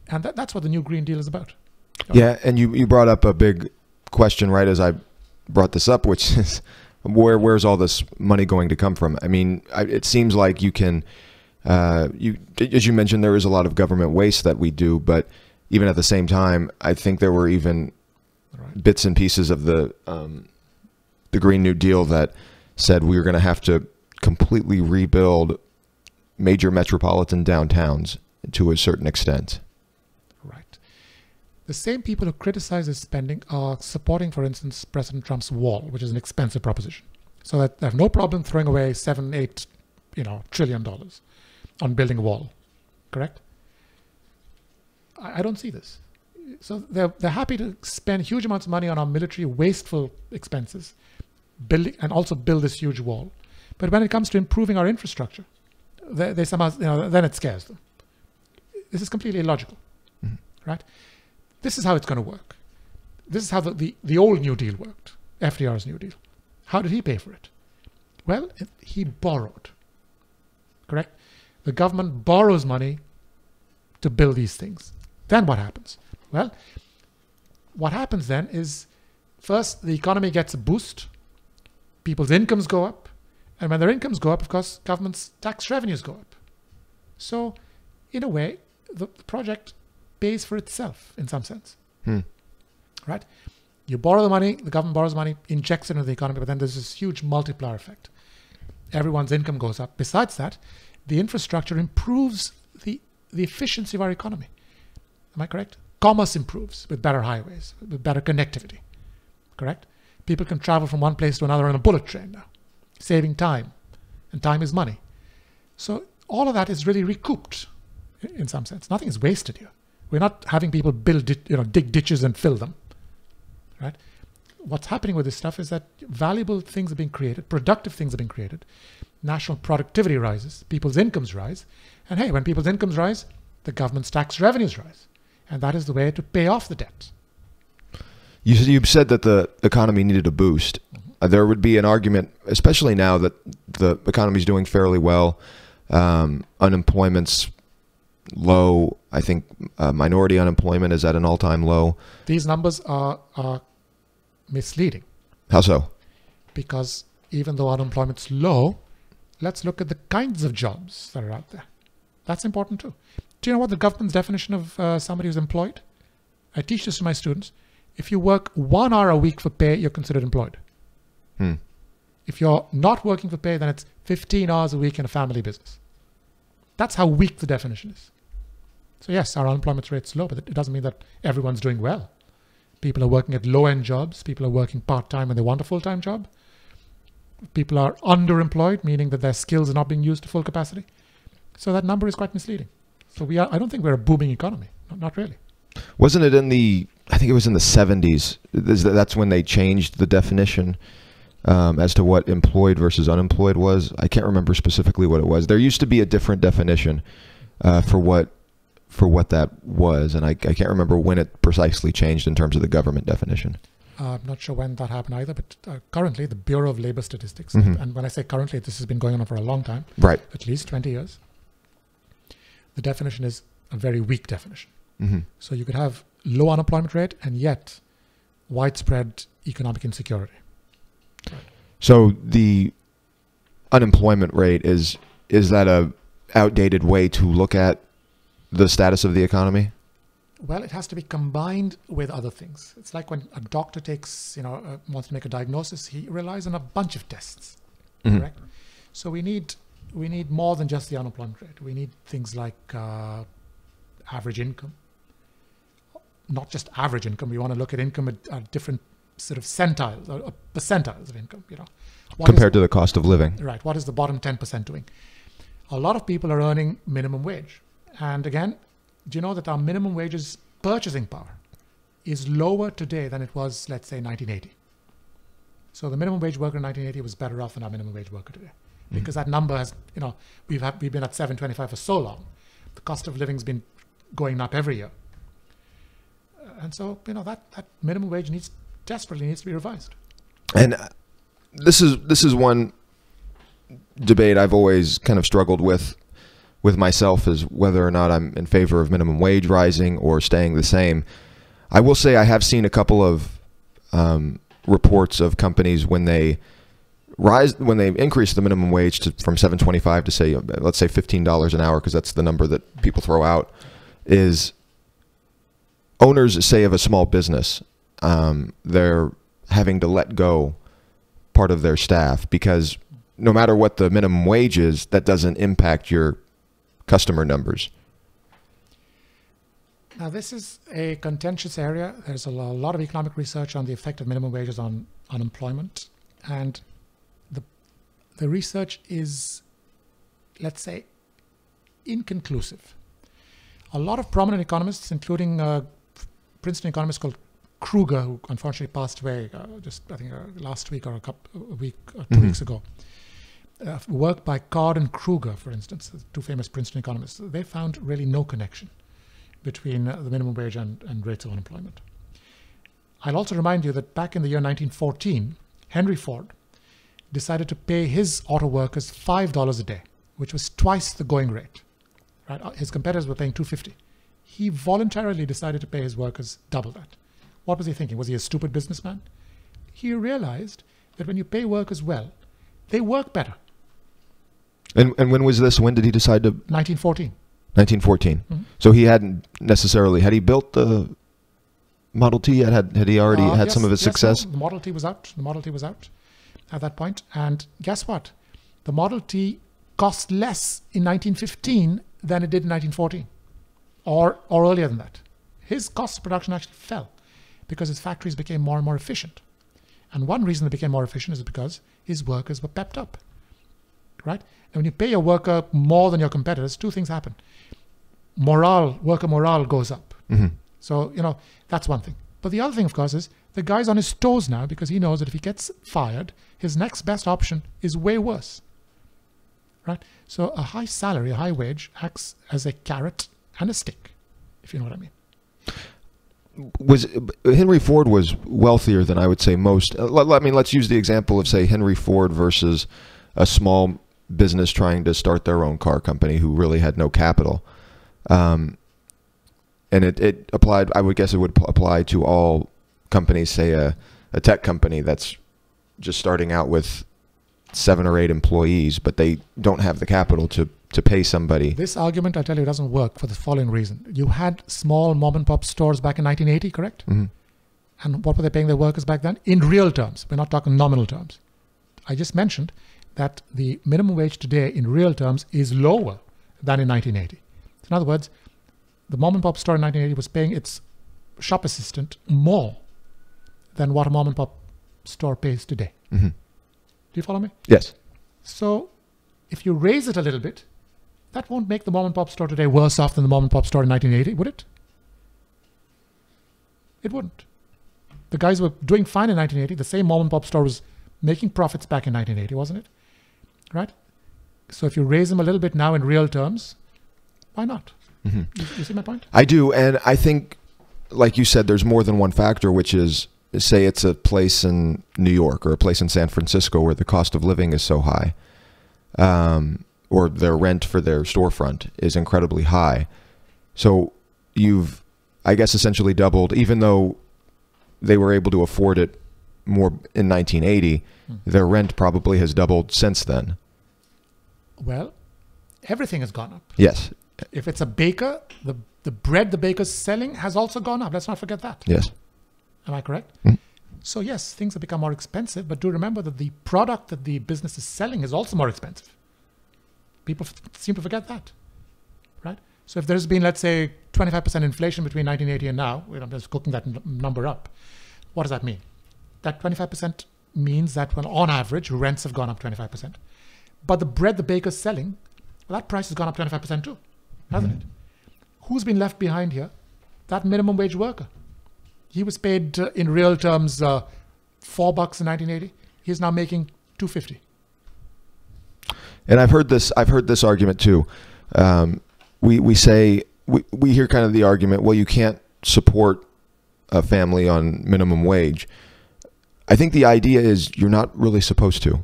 And that's what the new Green Deal is about. Yeah, and you brought up a big question right as I brought this up, which is where's all this money going to come from? I mean, it seems like you can, as you mentioned, there is a lot of government waste that we do, but even at the same time, I think there were even bits and pieces of the Green New Deal that said we were going to have to completely rebuild major metropolitan downtowns to a certain extent. Right. The same people who criticize his spending are supporting, for instance, President Trump's wall, which is an expensive proposition. So that they have no problem throwing away $7-8 trillion on building a wall. Correct? I don't see this. So they're happy to spend huge amounts of money on our military wasteful expenses, building and also build this huge wall. But when it comes to improving our infrastructure, they somehow, then it scares them. This is completely illogical, right? This is how it's going to work. This is how the old New Deal worked, FDR's New Deal. How did he pay for it? Well, he borrowed, correct? The government borrows money to build these things. Then what happens? Well, what happens then is, first, the economy gets a boost, people's incomes go up, and when their incomes go up, of course, government's tax revenues go up. So, in a way, the project pays for itself in some sense, right? You borrow the money, the government borrows money, injects it into the economy, but then there's this huge multiplier effect. Everyone's income goes up. Besides that, the infrastructure improves the efficiency of our economy. Am I correct? Commerce improves with better highways, with better connectivity, correct? People can travel from one place to another on a bullet train now, saving time, and time is money. So all of that is really recouped in some sense. Nothing is wasted here. We're not having people dig ditches and fill them, right? What's happening with this stuff is that valuable things are being created, productive things are being created, national productivity rises, people's incomes rise, and hey, when people's incomes rise, the government's tax revenues rise. And that is the way to pay off the debt. You said that the economy needed a boost. There would be an argument, especially now that the economy is doing fairly well. Unemployment's low. I think minority unemployment is at an all-time low. These numbers are misleading. How so? Because even though unemployment's low, let's look at the kinds of jobs that are out there. That's important too. Do you know what the government's definition of somebody who's employed? I teach this to my students. If you work 1 hour a week for pay, you're considered employed. If you're not working for pay, then it's 15 hours a week in a family business. That's how weak the definition is. So yes, our unemployment rate's low, but it doesn't mean that everyone's doing well. People are working at low-end jobs. People are working part-time when they want a full-time job. People are underemployed, meaning that their skills are not being used to full capacity. So that number is quite misleading. So I don't think we're a booming economy. Not really. Wasn't it I think it was in the 70s. That's when they changed the definition as to what employed versus unemployed was. I can't remember specifically what it was. There used to be a different definition for what that was, and I can't remember when it precisely changed in terms of the government definition. I'm not sure when that happened either, but currently the Bureau of Labor Statistics, and when I say currently, this has been going on for a long time, right? At least 20 years. The definition is a very weak definition. So you could have low unemployment rate and yet widespread economic insecurity. Right. So the unemployment rate is that a outdated way to look at the status of the economy? Well, it has to be combined with other things. It's like when a doctor wants to make a diagnosis, he relies on a bunch of tests, correct? So we need more than just the unemployment rate. We need things like average income. Not just average income. We want to look at income at different sort of centiles or percentiles of income. Compared to the cost of living. Right. What is the bottom 10% doing? A lot of people are earning minimum wage. And again, do you know that our minimum wages purchasing power is lower today than it was, let's say, 1980? So the minimum wage worker in 1980 was better off than our minimum wage worker today. Because that number has, we've been at $7.25 for so long. The cost of living's been going up every year. And so, that minimum wage desperately needs to be revised. And this is one debate I've always kind of struggled with myself, is whether or not I'm in favor of minimum wage rising or staying the same. I will say I have seen a couple of reports of companies when they increase the minimum wage from $7.25 to say, let's say $15 an hour, because that's the number that people throw out, is owners, say, of a small business, they're having to let go part of their staff because no matter what the minimum wage is, that doesn't impact your customer numbers. Now, this is a contentious area. There's a lot of economic research on the effect of minimum wages on unemployment. And the research is, let's say, inconclusive. A lot of prominent economists, including Princeton economist called Kruger, who unfortunately passed away I think last week or a week or 2 weeks ago, work by Card and Kruger, for instance, two famous Princeton economists. They found really no connection between the minimum wage and rates of unemployment. I'll also remind you that back in the year 1914, Henry Ford decided to pay his auto workers $5 a day, which was twice the going rate. Right? His competitors were paying $2.50. He voluntarily decided to pay his workers double that. What was he thinking? Was he a stupid businessman? He realized that when you pay workers well, they work better. And when was this? When did he decide to? 1914. 1914. Mm-hmm. So he hadn't necessarily, had he built the Model T yet? Had he already had some of his success? No, the Model T was out. The Model T was out at that point. And guess what? The Model T cost less in 1915 than it did in 1914 or earlier than that. His cost of production actually fell because his factories became more and more efficient. And one reason they became more efficient is because his workers were pepped up, right? And when you pay your worker more than your competitors, two things happen. Worker morale goes up. Mm-hmm. So, that's one thing. But the other thing, of course, is the guy's on his toes now because he knows that if he gets fired, his next best option is way worse, right? So a high salary, a high wage acts as a carrot and a stick, if you know what I mean. Henry Ford was wealthier than I would say most. I mean, let's use the example of, say, Henry Ford versus a small business trying to start their own car company who really had no capital. And it applied, I would guess it would apply to all companies, say a tech company that's just starting out with 7 or 8 employees, but they don't have the capital to pay somebody. This argument, I tell you, doesn't work for the following reason. You had small mom and pop stores back in 1980, correct? Mm-hmm. And what were they paying their workers back then? In real terms. We're not talking nominal terms. I just mentioned that the minimum wage today in real terms is lower than in 1980. In other words, the mom and pop store in 1980 was paying its shop assistant more than what a mom and pop store pays today. Mm-hmm. Do you follow me? Yes. So if you raise it a little bit, that won't make the mom and pop store today worse off than the mom and pop store in 1980, would it? It wouldn't. The guys were doing fine in 1980. The same mom and pop store was making profits back in 1980, wasn't it? Right? So if you raise them a little bit now in real terms, why not? Mm-hmm. You see my point? I do. And I think, like you said, there's more than one factor, which is, say it's a place in New York or a place in San Francisco where the cost of living is so high, or their rent for their storefront is incredibly high. So you've, I guess, essentially doubled, even though they were able to afford it more in 1980, their rent probably has doubled since then. Well, everything has gone up. Yes. If it's a baker, the bread the baker's selling has also gone up. Let's not forget that. Yes. Am I correct? Mm. So yes, things have become more expensive, but do remember that the product that the business is selling is also more expensive. People seem to forget that, right? So if there's been, let's say, 25% inflation between 1980 and now, I'm just cooking that number up, what does that mean? That 25% means that when on average, rents have gone up 25%. But the bread the baker's selling, well, that price has gone up 25% too, hasn't it? Who's been left behind here? That minimum wage worker. He was paid in real terms $4 in 1980. He's now making $2.50. And I've heard this argument too. We say we hear kind of the argument, well, you can't support a family on minimum wage. I think the idea is you're not really supposed to.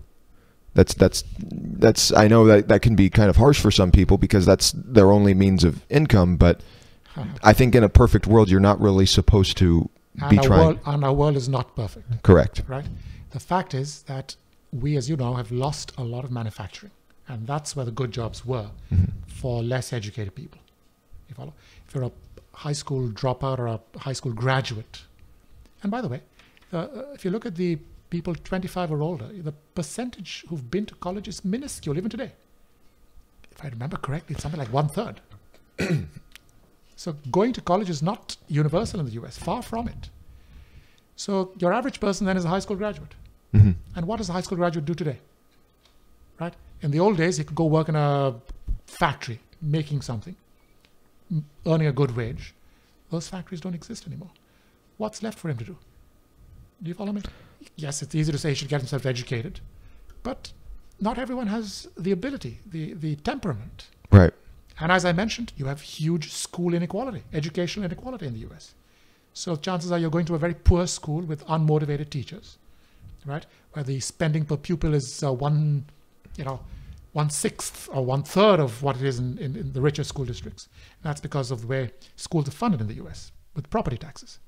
That's I know that can be kind of harsh for some people because that's their only means of income, but I think in a perfect world you're not really supposed to be trying. And our world is not perfect. Correct. Right? The fact is that we, as you know, have lost a lot of manufacturing. And that's where the good jobs were for less educated people. You follow? If you're a high school dropout or a high school graduate. And by the way, if you look at the people 25 or older, the percentage who've been to college is minuscule even today. If I remember correctly, it's something like 1/3. So going to college is not universal in the US, far from it. So your average person then is a high school graduate. Mm-hmm. And what does a high school graduate do today? Right? In the old days, he could go work in a factory, making something, earning a good wage. Those factories don't exist anymore. What's left for him to do? Do you follow me? Yes, it's easy to say he should get himself educated, but not everyone has the ability, the temperament. Right. And as I mentioned, you have huge school inequality, educational inequality in the US. So chances are you're going to a very poor school with unmotivated teachers, right? Where the spending per pupil is 1/6 or 1/3 of what it is in the richer school districts. And that's because of the way schools are funded in the US with property taxes.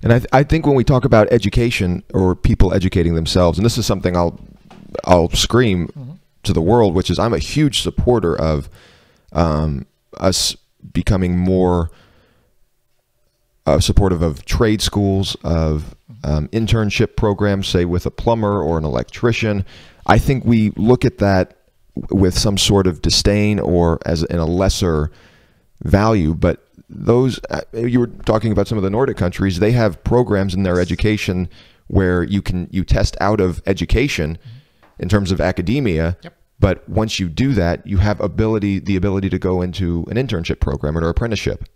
And I think when we talk about education or people educating themselves, and this is something I'll scream to the world, which is I'm a huge supporter of us becoming more supportive of trade schools, of internship programs, say with a plumber or an electrician. I think we look at that with some sort of disdain or as in a lesser value, but those you were talking about some of the Nordic countries, they have programs in their education where you test out of education in terms of academia. Yep. But once you do that, you have the ability to go into an internship program or an apprenticeship.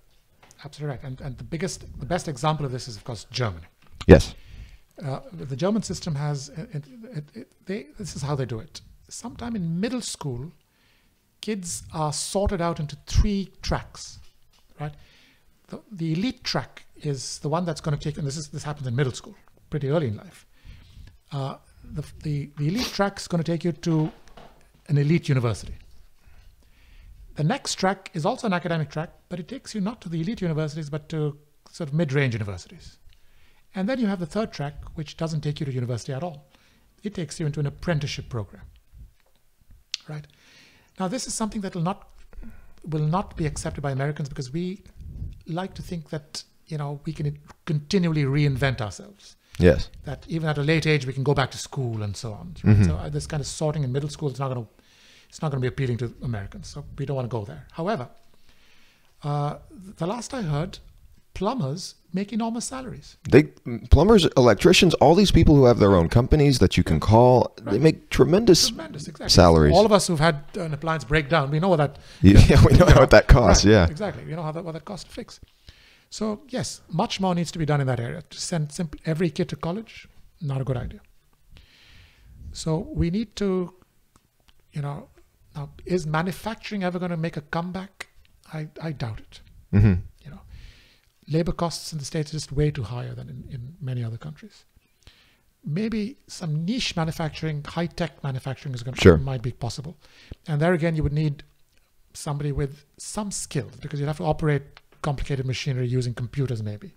Absolutely right. And the best example of this is, of course, Germany. Yes. The German system has, this is how they do it. Sometime in middle school, kids are sorted out into 3 tracks, right? The elite track is the one that's going to take, and this happens in middle school, pretty early in life. The elite track is going to take you to an elite university. The next track is also an academic track, but it takes you not to the elite universities, but to sort of mid-range universities. And then you have the third track, which doesn't take you to university at all. It takes you into an apprenticeship program, right? Now, this is something that will not be accepted by Americans because we like to think that, we can continually reinvent ourselves. Yes. That even at a late age, we can go back to school and so on. Right? So this kind of sorting in middle school is not going to be appealing to Americans. So we don't want to go there. However, the last I heard, plumbers make enormous salaries. Plumbers, electricians, all these people who have their own companies that you can call, they make tremendous exactly. salaries. All of us who've had an appliance break down, we know what that. Yeah, we know what that costs. Right, yeah, exactly. We know what that costs to fix. So yes, much more needs to be done in that area. To send every kid to college, not a good idea. So we need to, now, is manufacturing ever going to make a comeback? I doubt it. Mm-hmm. Labor costs in the States are just way too higher than in many other countries. Maybe some niche manufacturing, high-tech manufacturing might be possible. And there again, you would need somebody with some skills because you'd have to operate complicated machinery using computers maybe.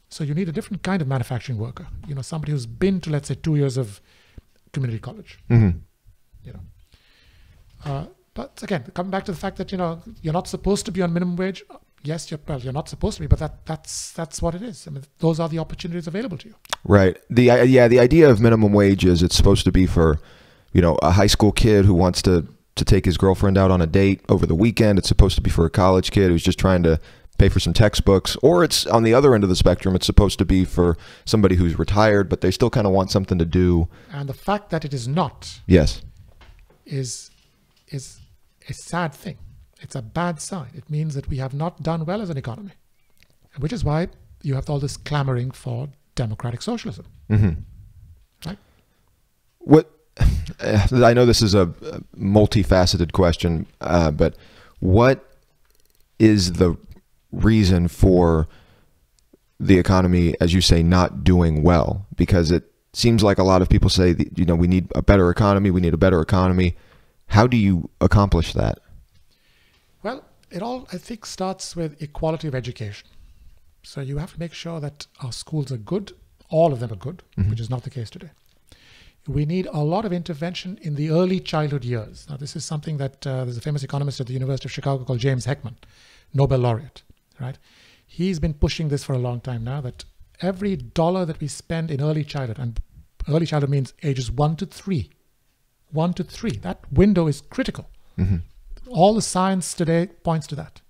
So you need a different kind of manufacturing worker, somebody who's been to, let's say, 2 years of community college. Mm-hmm. But again, coming back to the fact that, you're not supposed to be on minimum wage. Yes, you're not supposed to be, but that's what it is. I mean, those are the opportunities available to you. Right. The idea of minimum wage is it's supposed to be for, a high school kid who wants to take his girlfriend out on a date over the weekend. It's supposed to be for a college kid who's just trying to pay for some textbooks, or it's on the other end of the spectrum. It's supposed to be for somebody who's retired, but they still kind of want something to do. And the fact that it is not, yes, is a sad thing. It's a bad sign. It means that we have not done well as an economy, which is why you have all this clamoring for democratic socialism. Mm-hmm. Right? What I know this is a multifaceted question, but what is the reason for the economy, as you say, not doing well? Because it seems like a lot of people say, we need a better economy. We need a better economy. How do you accomplish that? Well, it all, I think, starts with equality of education. So you have to make sure that our schools are good. All of them are good, which is not the case today. We need a lot of intervention in the early childhood years. Now, this is something that there's a famous economist at the University of Chicago called James Heckman, Nobel laureate, right? He's been pushing this for a long time now, that every dollar that we spend in early childhood, and early childhood means ages 1 to 3, that window is critical. Mm-hmm. All the science today points to that.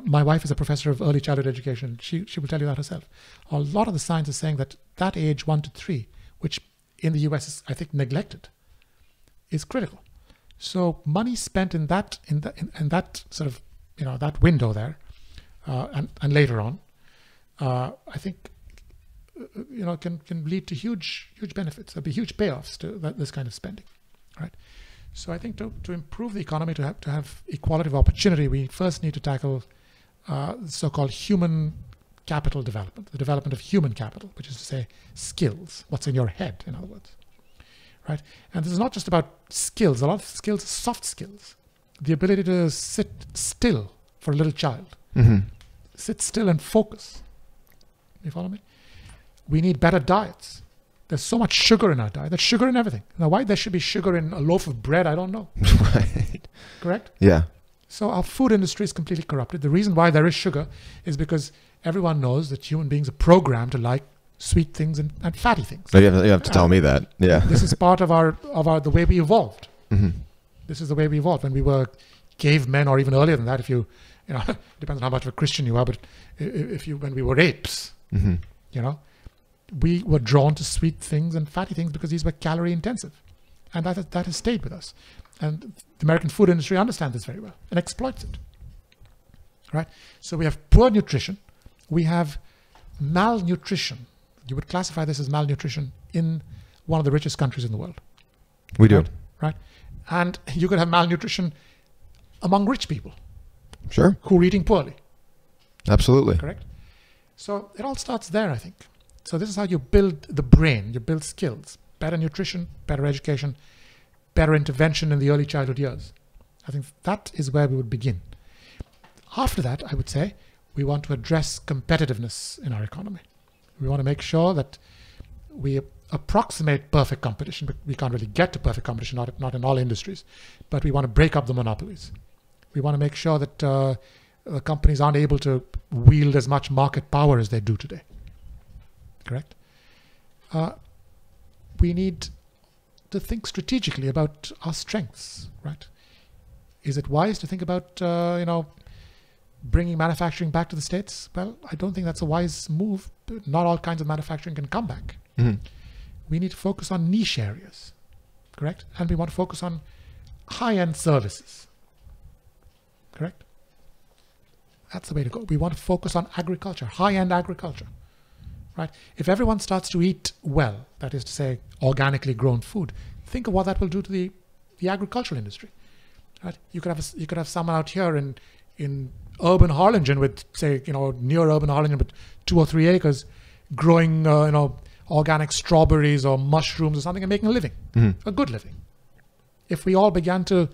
My wife is a professor of early childhood education. She will tell you that herself. A lot of the science is saying that that age 1 to 3, which in the US is, I think, neglected, is critical. So money spent in that sort of, that window there, and later on, I think, can lead to huge benefits. There'll be huge payoffs to this kind of spending, right? So I think to improve the economy, to have equality of opportunity, we first need to tackle so-called human capital development, the development of human capital, which is to say skills, what's in your head, in other words, right? And this is not just about skills. A lot of skills are soft skills. The ability to sit still for a little child, sit still and focus. You follow me? We need better diets. There's so much sugar in our diet. There's sugar in everything. Now, why there should be sugar in a loaf of bread, I don't know. Right. Correct? Yeah. So our food industry is completely corrupted. The reason why there is sugar is because everyone knows that human beings are programmed to like sweet things and fatty things. You have to tell me that. Yeah. This is part of the way we evolved. This is the way we evolved. When we were cavemen, or even earlier than that, if you depends on how much of a Christian you are, but when we were apes, we were drawn to sweet things and fatty things because these were calorie intensive. And that has stayed with us. And the American food industry understands this very well and exploits it. Right? So we have poor nutrition. We have malnutrition. You would classify this as malnutrition in one of the richest countries in the world. We do. Right? And you could have malnutrition among rich people. Sure. Who are eating poorly. Absolutely. Correct? So it all starts there, I think. So this is how you build the brain, you build skills, better nutrition, better education, better intervention in the early childhood years. I think that is where we would begin. After that, I would say, we want to address competitiveness in our economy. We want to make sure that we approximate perfect competition, but we can't really get to perfect competition, not in all industries, but we want to break up the monopolies. We want to make sure that companies aren't able to wield as much market power as they do today. Correct? We need to think strategically about our strengths, right? Is it wise to think about, bringing manufacturing back to the States? Well, I don't think that's a wise move. Not all kinds of manufacturing can come back. We need to focus on niche areas, correct? And we want to focus on high-end services, correct? That's the way to go. We want to focus on agriculture, high-end agriculture. Right? If everyone starts to eat well, that is to say, organically grown food, think of what that will do to the agricultural industry. Right? You could have someone out here in urban Harlingen with, say, near urban Harlingen with 2 or 3 acres, growing organic strawberries or mushrooms or something and making a living, a good living. If we all began to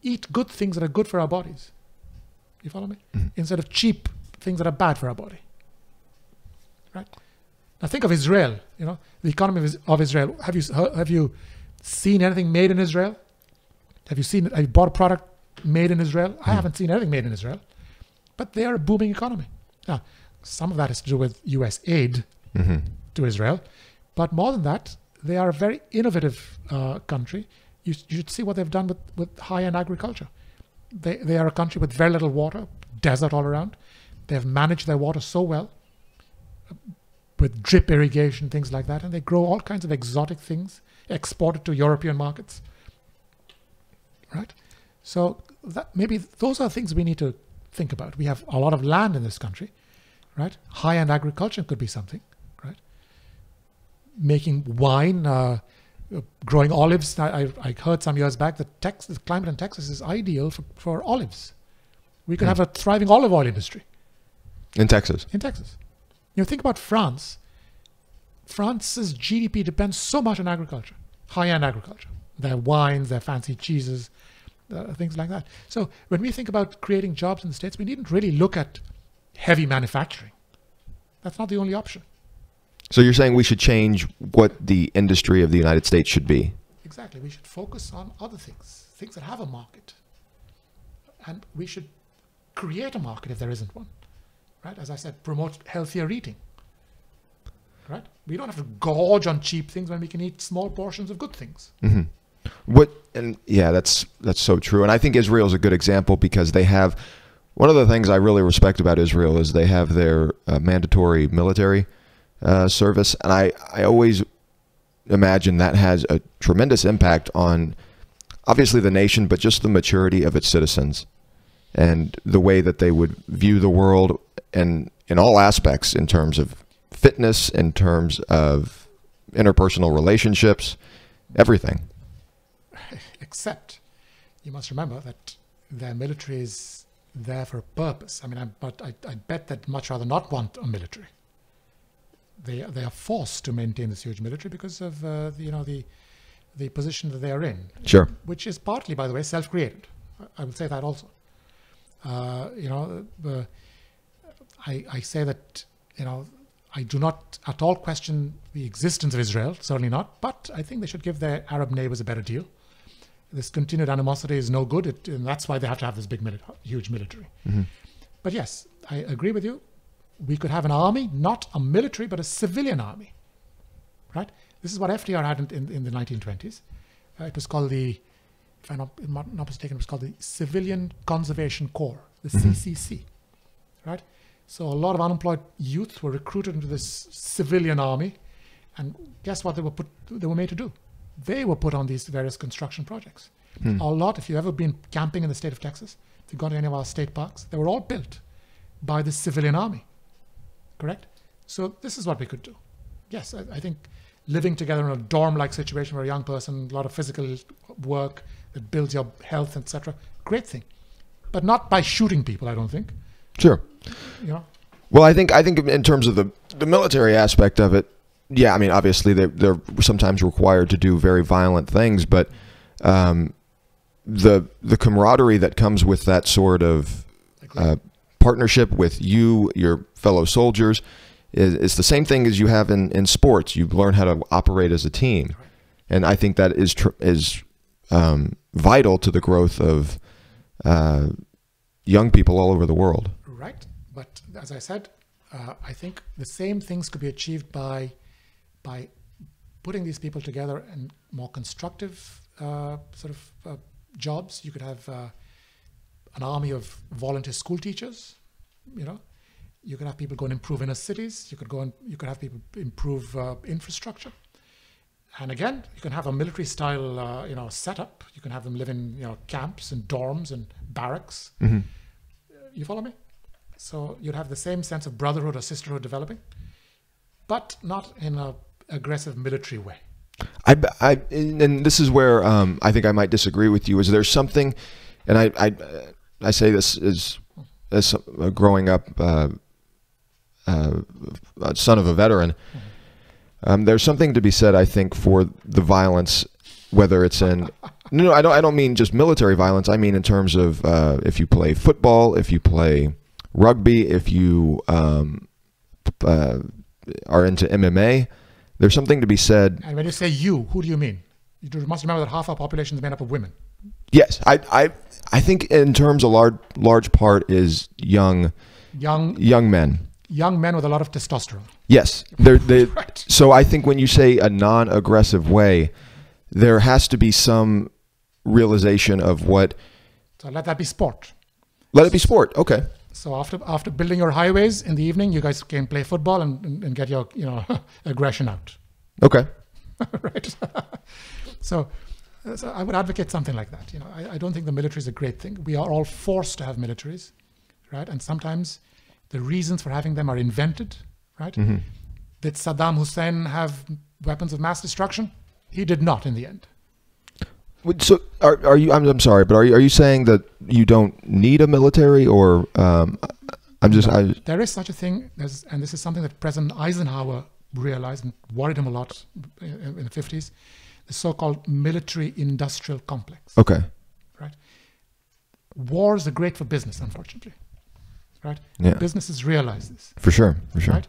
eat good things that are good for our bodies, you follow me? Instead of cheap things that are bad for our body. Right? Now think of Israel, the economy of Israel. Have you seen anything made in Israel? Have you bought a product made in Israel? I haven't seen anything made in Israel, but they are a booming economy. Now, some of that has to do with US aid to Israel, but more than that, they are a very innovative country. You should see what they've done with high-end agriculture. They are a country with very little water, desert all around. They have managed their water so well, with drip irrigation, things like that, and they grow all kinds of exotic things exported to European markets. Right? So maybe those are things we need to think about. We have a lot of land in this country, right? High-end agriculture could be something, right? Making wine, growing olives. I heard some years back that the climate in Texas is ideal for olives. We could have a thriving olive oil industry. In Texas. In Texas. Think about France. France's GDP depends so much on agriculture, high-end agriculture. Their wines, their fancy cheeses, things like that. So when we think about creating jobs in the States, we needn't really look at heavy manufacturing. That's not the only option. So you're saying we should change what the industry of the United States should be? Exactly. We should focus on other things that have a market. And we should create a market if there isn't one. Right? As I said, promote healthier eating. Right? We don't have to gorge on cheap things when we can eat small portions of good things. That's so true. And I think Israel is a good example because they have One of the things I really respect about Israel is they have their mandatory military service, and I always imagine that has a tremendous impact on obviously the nation, but just the maturity of its citizens and the way that they would view the world, and in all aspects, in terms of fitness, in terms of interpersonal relationships, everything. Except you must remember that their military is there for a purpose. I mean, I bet they'd much rather not want a military. They are forced to maintain this huge military because of the position that they are in. Sure. Which is partly, by the way, self-created. I will say that also. I say that, I do not at all question the existence of Israel, certainly not, but I think they should give their Arab neighbors a better deal. This continued animosity is no good, and that's why they have to have this huge military. Mm-hmm. But yes, I agree with you. We could have an army, not a military, but a civilian army, right? This is what FDR had in the 1920s. It was called if I'm not mistaken, it was called the Civilian Conservation Corps, the CCC, right? So a lot of unemployed youth were recruited into this civilian army, and guess what they were made to do? They were put on these various construction projects. A lot, if you've ever been camping in the state of Texas, if you've gone to any of our state parks, they were all built by the civilian army, correct? So this is what we could do. Yes, I think living together in a dorm-like situation for a young person, a lot of physical work that builds your health, etc. Great thing, but not by shooting people. I don't think. Sure. Well, I think in terms of the military aspect of it, yeah. I mean, obviously they're sometimes required to do very violent things, but the camaraderie that comes with that sort of partnership with your fellow soldiers is the same thing as you have in sports. You learn how to operate as a team, and I think that is vital to the growth of young people all over the world. Right, but as I said, I think the same things could be achieved by putting these people together in more constructive jobs. You could have an army of volunteer school teachers. You could have people go and improve inner cities. You could have people improve infrastructure. And again, you can have a military-style, setup. You can have them live in, camps and dorms and barracks. Mm-hmm. You follow me? So you'd have the same sense of brotherhood or sisterhood developing, but not in an aggressive military way. And this is where I think I might disagree with you. Is there something, and I say this as growing up, son of a veteran. There's something to be said, I think, for the violence, whether it's in no, I don't mean just military violence. I mean in terms of if you play football, if you play rugby, if you are into MMA. There's something to be said. And when you say you, who do you mean? You must remember that half our population is made up of women. Yes, I think in terms a large part is young men. Young men with a lot of testosterone. Yes, Right. So I think when you say a non-aggressive way, there has to be some realization of what. So let that be sport. Let it be sport. Okay. So after building your highways in the evening, you guys can play football and get your aggression out. Okay. Right. So I would advocate something like that. I don't think the military is a great thing. We are all forced to have militaries, right? And sometimes the reasons for having them are invented, right? Mm-hmm. Did Saddam Hussein have weapons of mass destruction? He did not in the end. So are you? I'm sorry, but are you saying that you don't need a military, or There is such a thing, and this is something that President Eisenhower realized and worried him a lot in the 50s, the so-called military-industrial complex. Okay. Right. Wars are great for business, unfortunately. Right. Yeah. Businesses realize this. For sure. Right.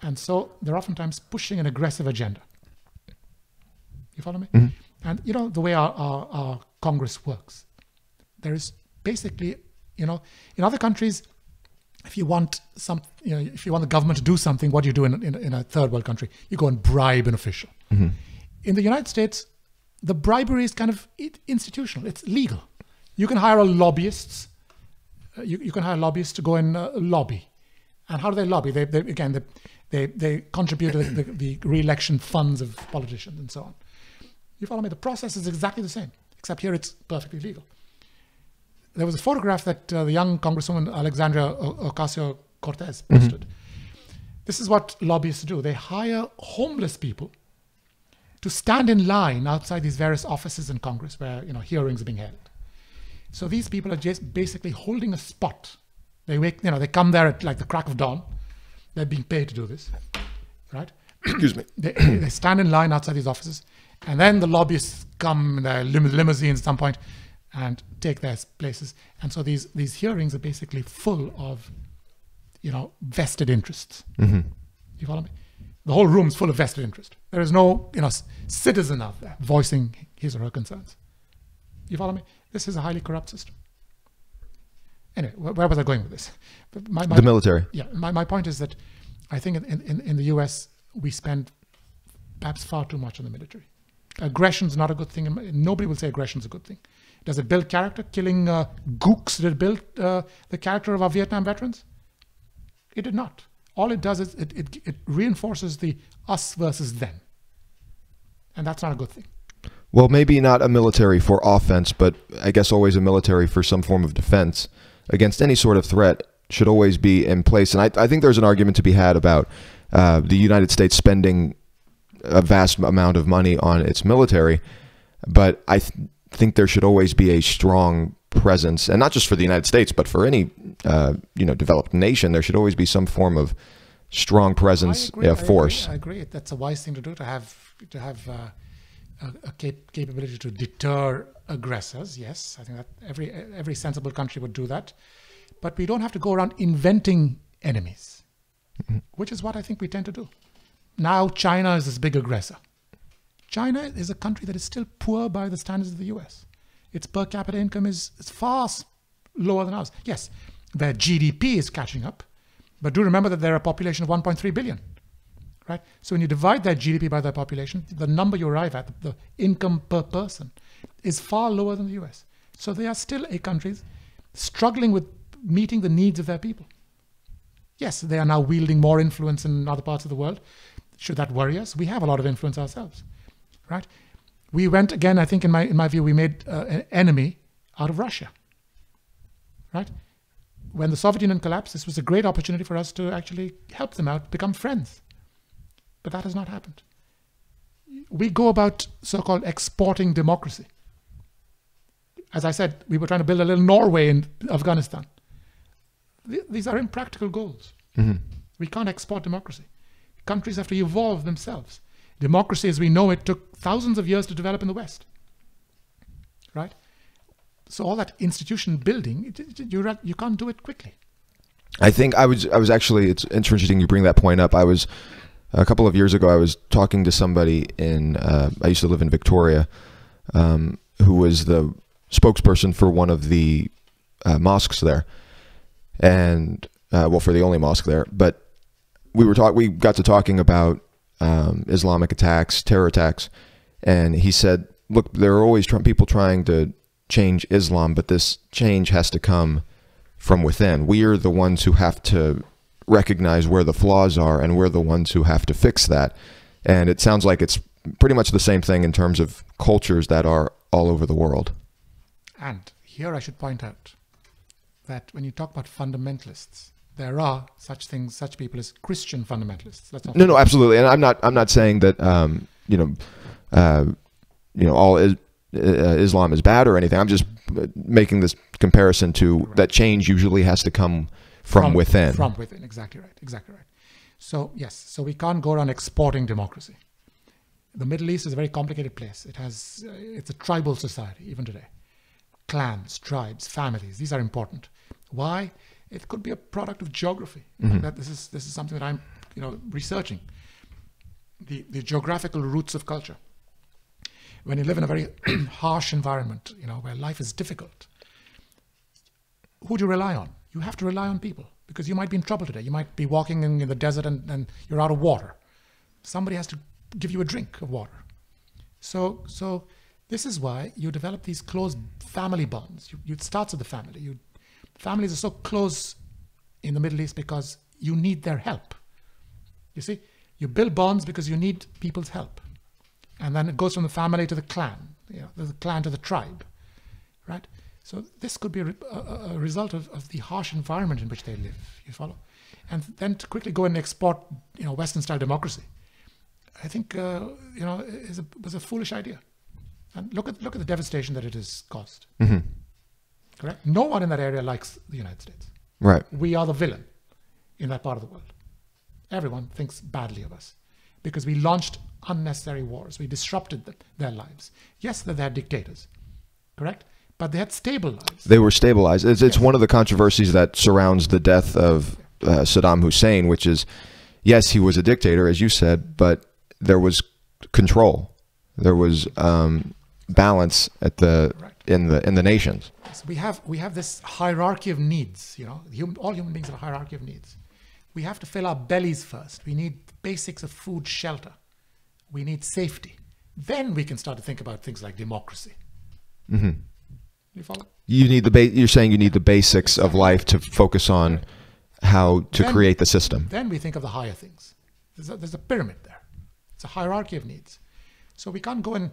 And so they're oftentimes pushing an aggressive agenda. You follow me? Mm-hmm. And the way our Congress works, there is basically, in other countries, if you want if you want the government to do something, what do you do in a third world country? You go and bribe an official. Mm-hmm. In the United States, the bribery is kind of institutional. It's legal. You can hire a lobbyist You can hire lobbyists to go and lobby. And how do they lobby? They contribute to the re-election funds of politicians and so on. You follow me? The process is exactly the same, except here it's perfectly legal. There was a photograph that the young Congresswoman Alexandria Ocasio-Cortez posted. This is what lobbyists do. They hire homeless people to stand in line outside these various offices in Congress where hearings are being held. So these people are just basically holding a spot. They come there at like the crack of dawn. They're being paid to do this, right? Excuse me. They stand in line outside these offices, and then the lobbyists come in their limousines at some point and take their places. And so these hearings are basically full of, vested interests. Mm-hmm. You follow me? The whole room's full of vested interest. There is no, citizen out there voicing his or her concerns. You follow me? This is a highly corrupt system. Anyway, where was I going with this? The military. Yeah, my point is that I think in the US, we spend perhaps far too much on the military. Aggression is not a good thing. Nobody will say aggression is a good thing. Does it build character? Killing gooks, did it build the character of our Vietnam veterans? It did not. All it does is it reinforces the us versus them. And that's not a good thing. Well, maybe not a military for offense, but I guess always a military for some form of defense against any sort of threat should always be in place. And I think there's an argument to be had about the United States spending a vast amount of money on its military, but I think there should always be a strong presence, and not just for the United States, but for any developed nation. There should always be some form of strong presence, force. I agree. That's a wise thing to do, to have a capability to deter aggressors. Yes, I think that every sensible country would do that. But we don't have to go around inventing enemies, which is what I think we tend to do. Now China is this big aggressor. China is a country that is still poor by the standards of the US. Its per capita income is far lower than ours. Yes, their GDP is catching up, but do remember that they're a population of 1.3 billion. Right? So when you divide their GDP by their population, the number you arrive at, the income per person, is far lower than the US. So they are still a country struggling with meeting the needs of their people. Yes, they are now wielding more influence in other parts of the world. Should that worry us? We have a lot of influence ourselves, right? We went, again, I think in my view, we made an enemy out of Russia, right? When the Soviet Union collapsed, this was a great opportunity for us to actually help them out, become friends. But that has not happened. We go about so-called exporting democracy. As I said, we were trying to build a little Norway in Afghanistan. These are impractical goals. Mm-hmm. We can't export democracy. Countries have to evolve themselves. Democracy as we know it took thousands of years to develop in the West. Right? So all that institution building, you can't do it quickly. I think I was actually, it's interesting you bring that point up. A couple of years ago, I was talking to somebody I used to live in Victoria, who was the spokesperson for one of the mosques there, and for the only mosque there. But we got to talking about Islamic attacks, terror attacks, and he said, "Look, there are always people trying to change Islam, but this change has to come from within. We are the ones who have to recognize where the flaws are, and we're the ones who have to fix that." And it sounds like it's pretty much the same thing in terms of cultures that are all over the world. And here I should point out that when you talk about fundamentalists, there are such people as Christian fundamentalists. No, absolutely. And I'm not saying that all Islam is bad or anything. I'm just making this comparison to that change usually has to come from within. From within, exactly right. So yes, so we can't go around exporting democracy. The Middle East is a very complicated place. It's a tribal society even today. Clans, tribes, families, these are important. Why? It could be a product of geography. Mm-hmm. That this is something that I'm researching. The geographical roots of culture. When you live in a very harsh environment, where life is difficult, who do you rely on? You have to rely on people, because you might be in trouble today. You might be walking in the desert and you're out of water. Somebody has to give you a drink of water. So this is why you develop these close family bonds. It starts with the family. families are so close in the Middle East because you need their help. You see, you build bonds because you need people's help. And then it goes from the family to the clan, the clan to the tribe, right? So this could be a result of the harsh environment in which they live, you follow? And then to quickly go and export, Western-style democracy, I think, was a foolish idea. And look at the devastation that it has caused. Mm-hmm. Correct? No one in that area likes the United States. Right. We are the villain in that part of the world. Everyone thinks badly of us because we launched unnecessary wars. We disrupted their lives. Yes, they had dictators, correct? But they had stable lives. They were stabilized. It's one of the controversies that surrounds the death of Saddam Hussein, which is, yes, he was a dictator, as you said, but there was control. There was balance at in the nations. So we have this hierarchy of needs. All human beings have a hierarchy of needs. We have to fill our bellies first. We need basics of food, shelter. We need safety. Then we can start to think about things like democracy. Mm-hmm. You follow? You need you're saying you need the basics of life to focus on how to create the system. Then we think of the higher things. There's a pyramid there. It's a hierarchy of needs. So we can't go and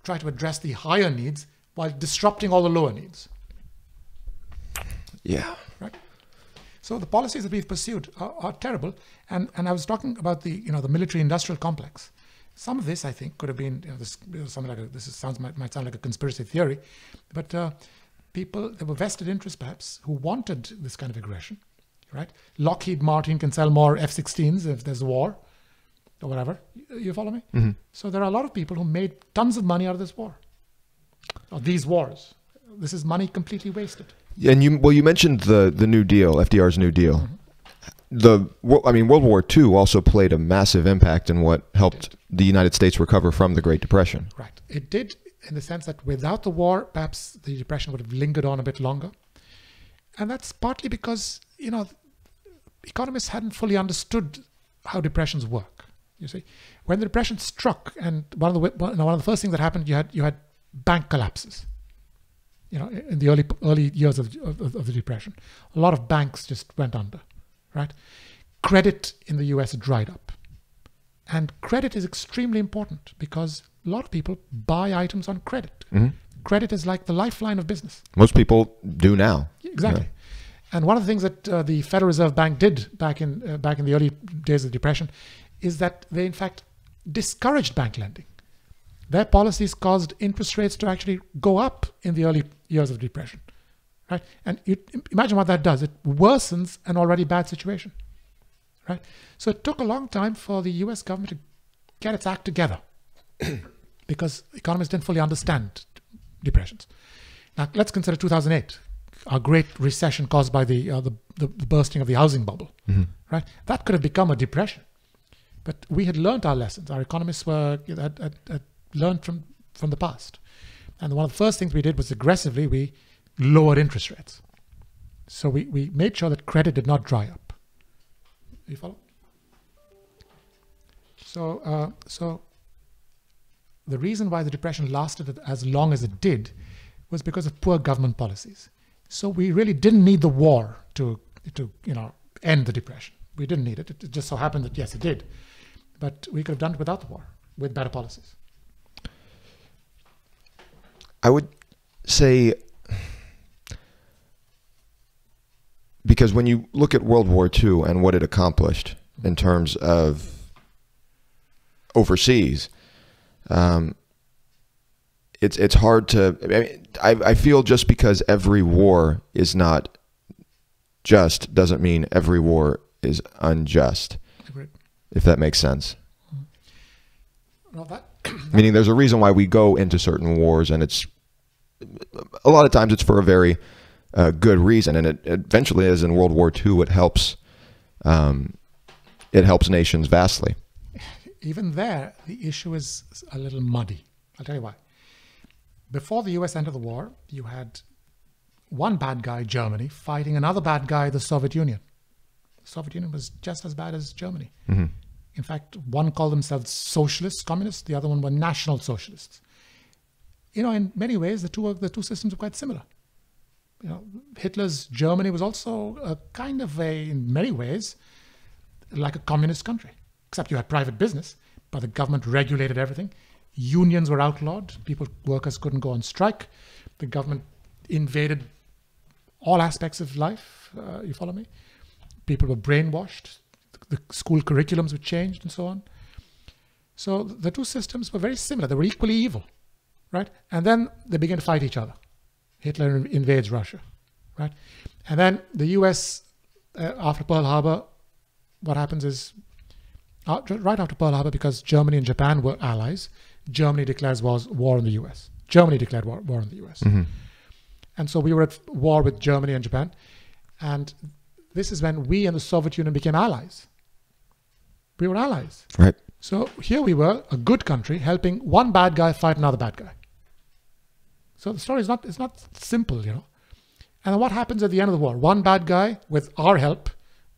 try to address the higher needs while disrupting all the lower needs. Yeah. Right. So the policies that we've pursued are terrible. And I was talking about the military-industrial complex. Some of this, I think, could have been something like might sound like a conspiracy theory, but there were vested interests perhaps who wanted this kind of aggression, right? Lockheed Martin can sell more F-16s if there's a war, or whatever. You follow me? Mm-hmm. So there are a lot of people who made tons of money out of this war, or these wars. This is money completely wasted. And you mentioned the New Deal, FDR's New Deal. Mm-hmm. World War II also played a massive impact in what helped the United States recover from the Great Depression. Right. It did, in the sense that without the war, perhaps the Depression would have lingered on a bit longer. And that's partly because, economists hadn't fully understood how depressions work. You see, when the Depression struck, and one of the first things that happened, you had bank collapses. In the early years of the Depression, a lot of banks just went under. Right? Credit in the US dried up. And credit is extremely important because a lot of people buy items on credit. Mm-hmm. Credit is like the lifeline of business. Most people do now. Exactly. Yeah. And one of the things that the Federal Reserve Bank did back in the early days of the Depression is that they, in fact, discouraged bank lending. Their policies caused interest rates to actually go up in the early years of the Depression. Right? And imagine what that does. It worsens an already bad situation. Right? So it took a long time for the US government to get its act together because economists didn't fully understand depressions. Now, let's consider 2008, our great recession caused by the bursting of the housing bubble. Mm-hmm. Right? That could have become a depression. But we had learned our lessons. Our economists had learned from the past. And one of the first things we did was aggressively lowered interest rates. So we made sure that credit did not dry up. You follow? So the reason why the Depression lasted as long as it did was because of poor government policies. So we really didn't need the war to end the Depression. We didn't need it. It just so happened that, yes, it did. But we could have done it without the war, with better policies. I would say, because when you look at World War II and what it accomplished in terms of overseas, it's hard to. I feel just because every war is not just doesn't mean every war is unjust. Agreed. If that makes sense. Well, meaning there's a reason why we go into certain wars, and it's a lot of times it's for a very good reason, and it eventually, as in World War II, it helps nations vastly. Even there, the issue is a little muddy. I'll tell you why. Before the US entered the war, you had one bad guy, Germany, fighting another bad guy, the Soviet Union. The Soviet Union was just as bad as Germany. Mm-hmm. In fact, one called themselves socialists, communists. The other one were national socialists. In many ways, the two systems are quite similar. Hitler's Germany was also a kind of in many ways, like a communist country, except you had private business, but the government regulated everything. Unions were outlawed. Workers couldn't go on strike. The government invaded all aspects of life. You follow me? People were brainwashed. The school curriculums were changed and so on. So the two systems were very similar. They were equally evil, right? And then they began to fight each other. Hitler invades Russia, right? And then the U.S., after Pearl Harbor, what happens is, right after Pearl Harbor, because Germany and Japan were allies, Germany declares war on the U.S. Germany declared war on the U.S. Mm-hmm. And so we were at war with Germany and Japan. And this is when we and the Soviet Union became allies. We were allies. Right. So here we were, a good country, helping one bad guy fight another bad guy. So the story is not simple, And then what happens at the end of the war? One bad guy, with our help,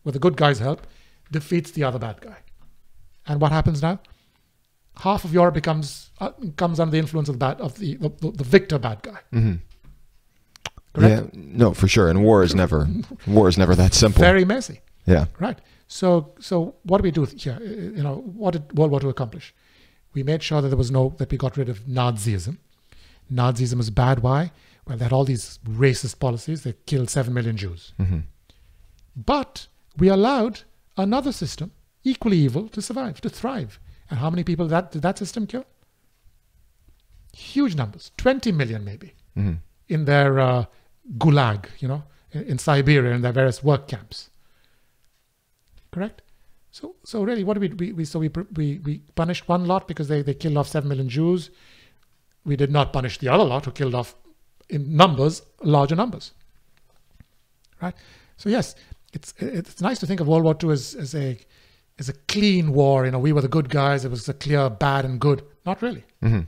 with the good guy's help, defeats the other bad guy. And what happens now? Half of Europe comes under the influence of the victor bad guy. Mm-hmm. Correct? Yeah, no, for sure. And war is never that simple. Very messy. Yeah. Right. So what do we do here? What did World War II accomplish? We made sure that that we got rid of Nazism. Nazism was bad. Why? Well, they had all these racist policies. They killed 7 million Jews. Mm-hmm. But we allowed another system, equally evil, to survive, to thrive. And how many people did that system kill? Huge numbers, 20 million maybe, Mm-hmm. in their gulag, in Siberia, in their various work camps. Correct? So really, what do we punished one lot because they killed off 7 million Jews. We did not punish the other lot who killed off in numbers, larger numbers. Right? So yes, it's nice to think of World War II as a clean war. We were the good guys. It was a clear bad and good. Not really. Mm-hmm.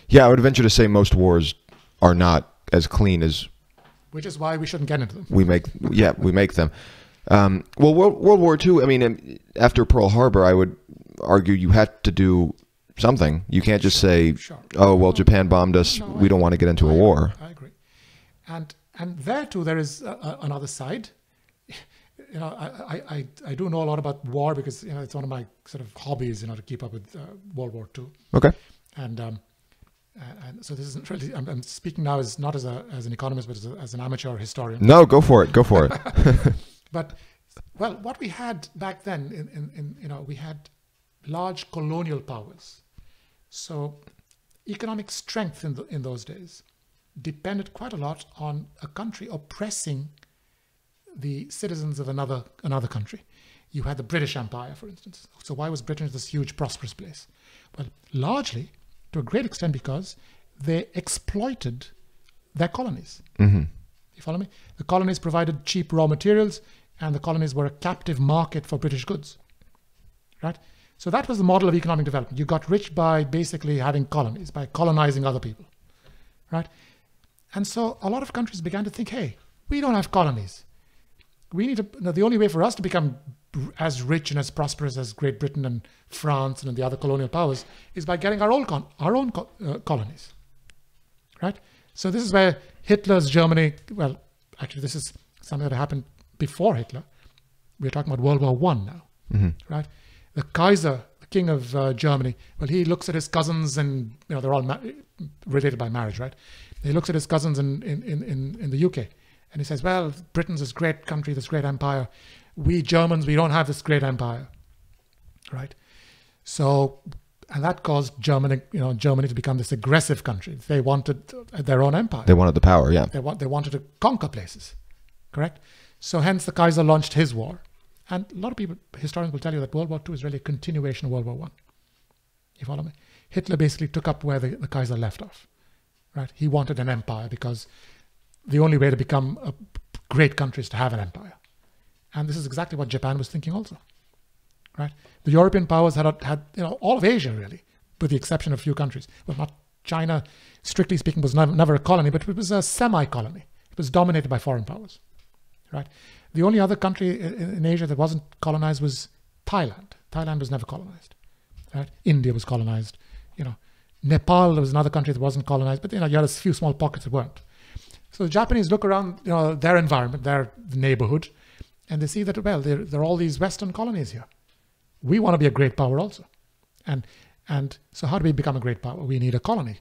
Yeah, I would venture to say most wars are not as clean as. Which is why we shouldn't get into them. We make them. Well, World War II, I mean, after Pearl Harbor, I would argue you had to do something. You can't just say, oh, well, Japan bombed us. No, we don't want to get into a war. I agree. And there, too, there is another side. I do know a lot about war because, it's one of my sort of hobbies, to keep up with World War II. Okay. And so this isn't really, I'm speaking now not as an economist, but as an amateur historian. No, go for it. Go for it. But, well, what we had back then, we had large colonial powers. So economic strength in those days depended quite a lot on a country oppressing the citizens of another country. You had the British Empire, for instance. So why was Britain this huge, prosperous place? Well, largely, to a great extent, because they exploited their colonies. Mm-hmm. You follow me? The colonies provided cheap raw materials, and the colonies were a captive market for British goods. Right? So that was the model of economic development. You got rich by basically having colonies, by colonizing other people. Right? And so a lot of countries began to think, hey, we don't have colonies. We need to, the only way for us to become as rich and as prosperous as Great Britain and France and the other colonial powers is by getting our own colonies. Right? So this is where Hitler's Germany, well, actually this is something that happened before Hitler. We're talking about World War I now. Mm-hmm. Right? The Kaiser, the king of Germany, well, he looks at his cousins and, they're all related by marriage, right? He looks at his cousins in the UK and he says, well, Britain's this great country, this great empire. We Germans, we don't have this great empire, right? So, and that caused Germany to become this aggressive country. They wanted their own empire. They wanted the power, yeah. They wanted to conquer places, correct? So hence the Kaiser launched his war. And a lot of people, historians will tell you that World War II is really a continuation of World War I. You follow me? Hitler basically took up where the Kaiser left off, right? He wanted an empire because the only way to become a great country is to have an empire. And this is exactly what Japan was thinking also, right? The European powers had all of Asia really, with the exception of a few countries. Well, not China, strictly speaking, was never a colony, but it was a semi-colony. It was dominated by foreign powers, right? The only other country in Asia that wasn't colonized was Thailand. Thailand was never colonized, right? India was colonized. Nepal was another country that wasn't colonized, but you had a few small pockets that weren't. So the Japanese look around, their environment, their neighborhood, and they see that, well, there are all these Western colonies here. We want to be a great power also. And so how do we become a great power? We need a colony.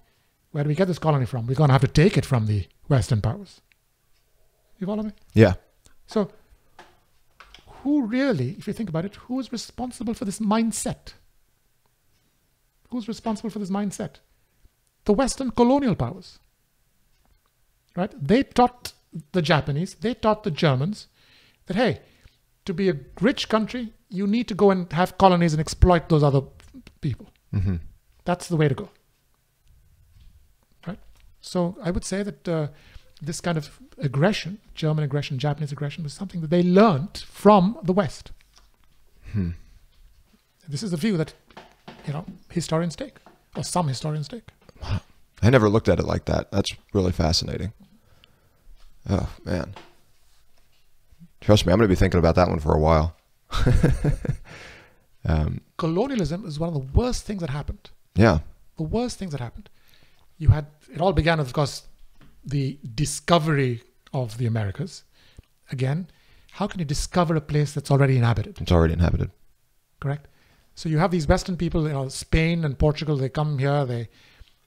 Where do we get this colony from? We're going to have to take it from the Western powers. You follow me? Yeah. So who really, if you think about it, who is responsible for this mindset? Who's responsible for this mindset? The Western colonial powers. Right? They taught the Japanese, they taught the Germans that, hey, to be a rich country, you need to go and have colonies and exploit those other people. Mm-hmm. That's the way to go. Right? So I would say that this kind of aggression, German aggression, Japanese aggression, was something that they learned from the West. This is the view that, historians take, or some historians take. Wow. I never looked at it like that. That's really fascinating. Oh, man. Trust me, I'm going to be thinking about that one for a while. Colonialism is one of the worst things that happened. Yeah. The worst things that happened. It all began, of course, the discovery of the Americas. Again, how can you discover a place that's already inhabited? It's already inhabited. Correct? So you have these Western people, Spain and Portugal, they come here,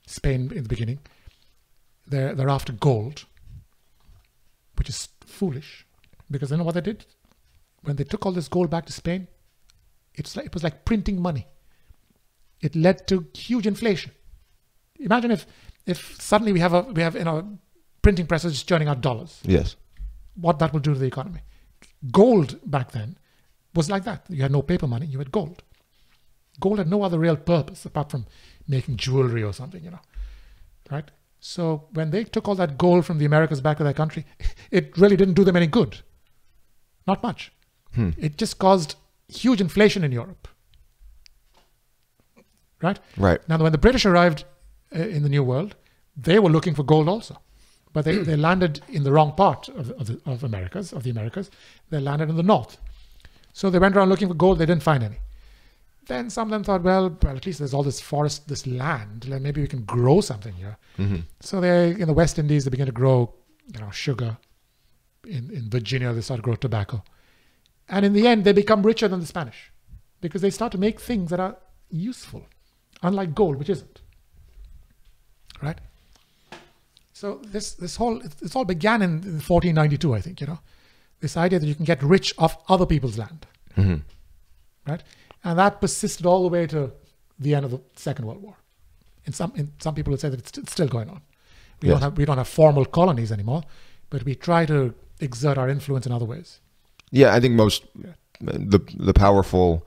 Spain in the beginning, they're after gold, which is foolish, because you know what they did? When they took all this gold back to Spain, it was like printing money. It led to huge inflation. Imagine if suddenly we have printing presses churning out dollars. Yes. What that will do to the economy. Gold back then was like that. You had no paper money, you had gold. Gold had no other real purpose apart from making jewelry or something, right? So when they took all that gold from the Americas back to their country, it really didn't do them any good. Not much. It just caused huge inflation in Europe. Right? Right. Now, when the British arrived in the New World, they were looking for gold also. But they landed in the wrong part of the Americas. They landed in the north. So they went around looking for gold. They didn't find any. Then some of them thought, well, at least there's all this forest, this land. Maybe we can grow something here. Mm-hmm. So in the West Indies, they began to grow, sugar. In Virginia, they started to grow tobacco. And in the end, they become richer than the Spanish because they start to make things that are useful, unlike gold, which isn't. Right? So this all began in 1492, I think, this idea that you can get rich off other people's land. Mm-hmm. Right? And that persisted all the way to the end of the Second World War. Some people would say that it's still going on. We don't have formal colonies anymore, but we try to exert our influence in other ways. Yeah, I think the powerful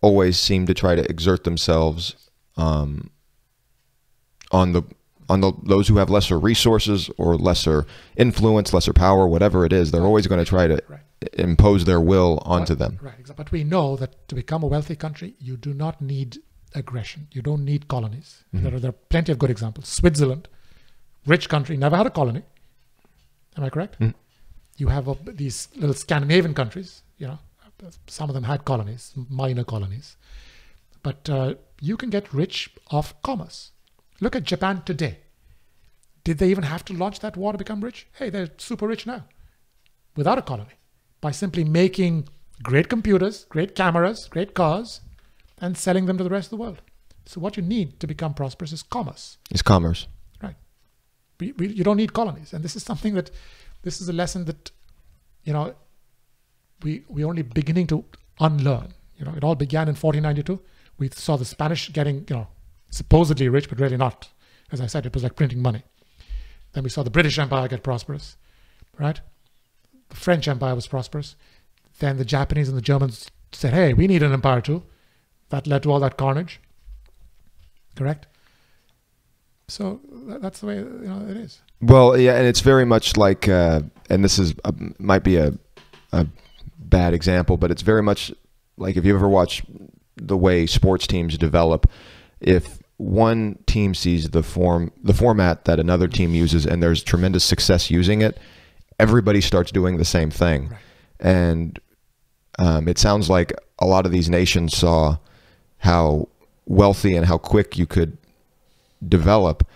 always seem to try to exert themselves on those who have lesser resources or lesser influence, lesser power, whatever it is. They're always going to try to impose their will onto them. Right. But we know that to become a wealthy country, you do not need aggression. You don't need colonies. Mm-hmm. There are plenty of good examples. Switzerland, rich country, never had a colony. Am I correct? Mm-hmm. You have these little Scandinavian countries, some of them had colonies, minor colonies. But you can get rich off commerce. Look at Japan today. Did they even have to launch that war to become rich? Hey, they're super rich now without a colony by simply making great computers, great cameras, great cars, and selling them to the rest of the world. So what you need to become prosperous is commerce. It's commerce. Right. You don't need colonies. And this is something that, this is a lesson that, we're only beginning to unlearn. It all began in 1492. We saw the Spanish getting, supposedly rich, but really not. As I said, it was like printing money. Then we saw the British Empire get prosperous, right? The French Empire was prosperous. Then the Japanese and the Germans said, hey, we need an empire too. That led to all that carnage. Correct? So that's the way it is. Well, yeah, and it's very much like, and this is might be a bad example, but it's very much like if you ever watch the way sports teams develop, if one team sees the format that another team uses and there's tremendous success using it, everybody starts doing the same thing. Right. And it sounds like a lot of these nations saw how wealthy and how quick you could develop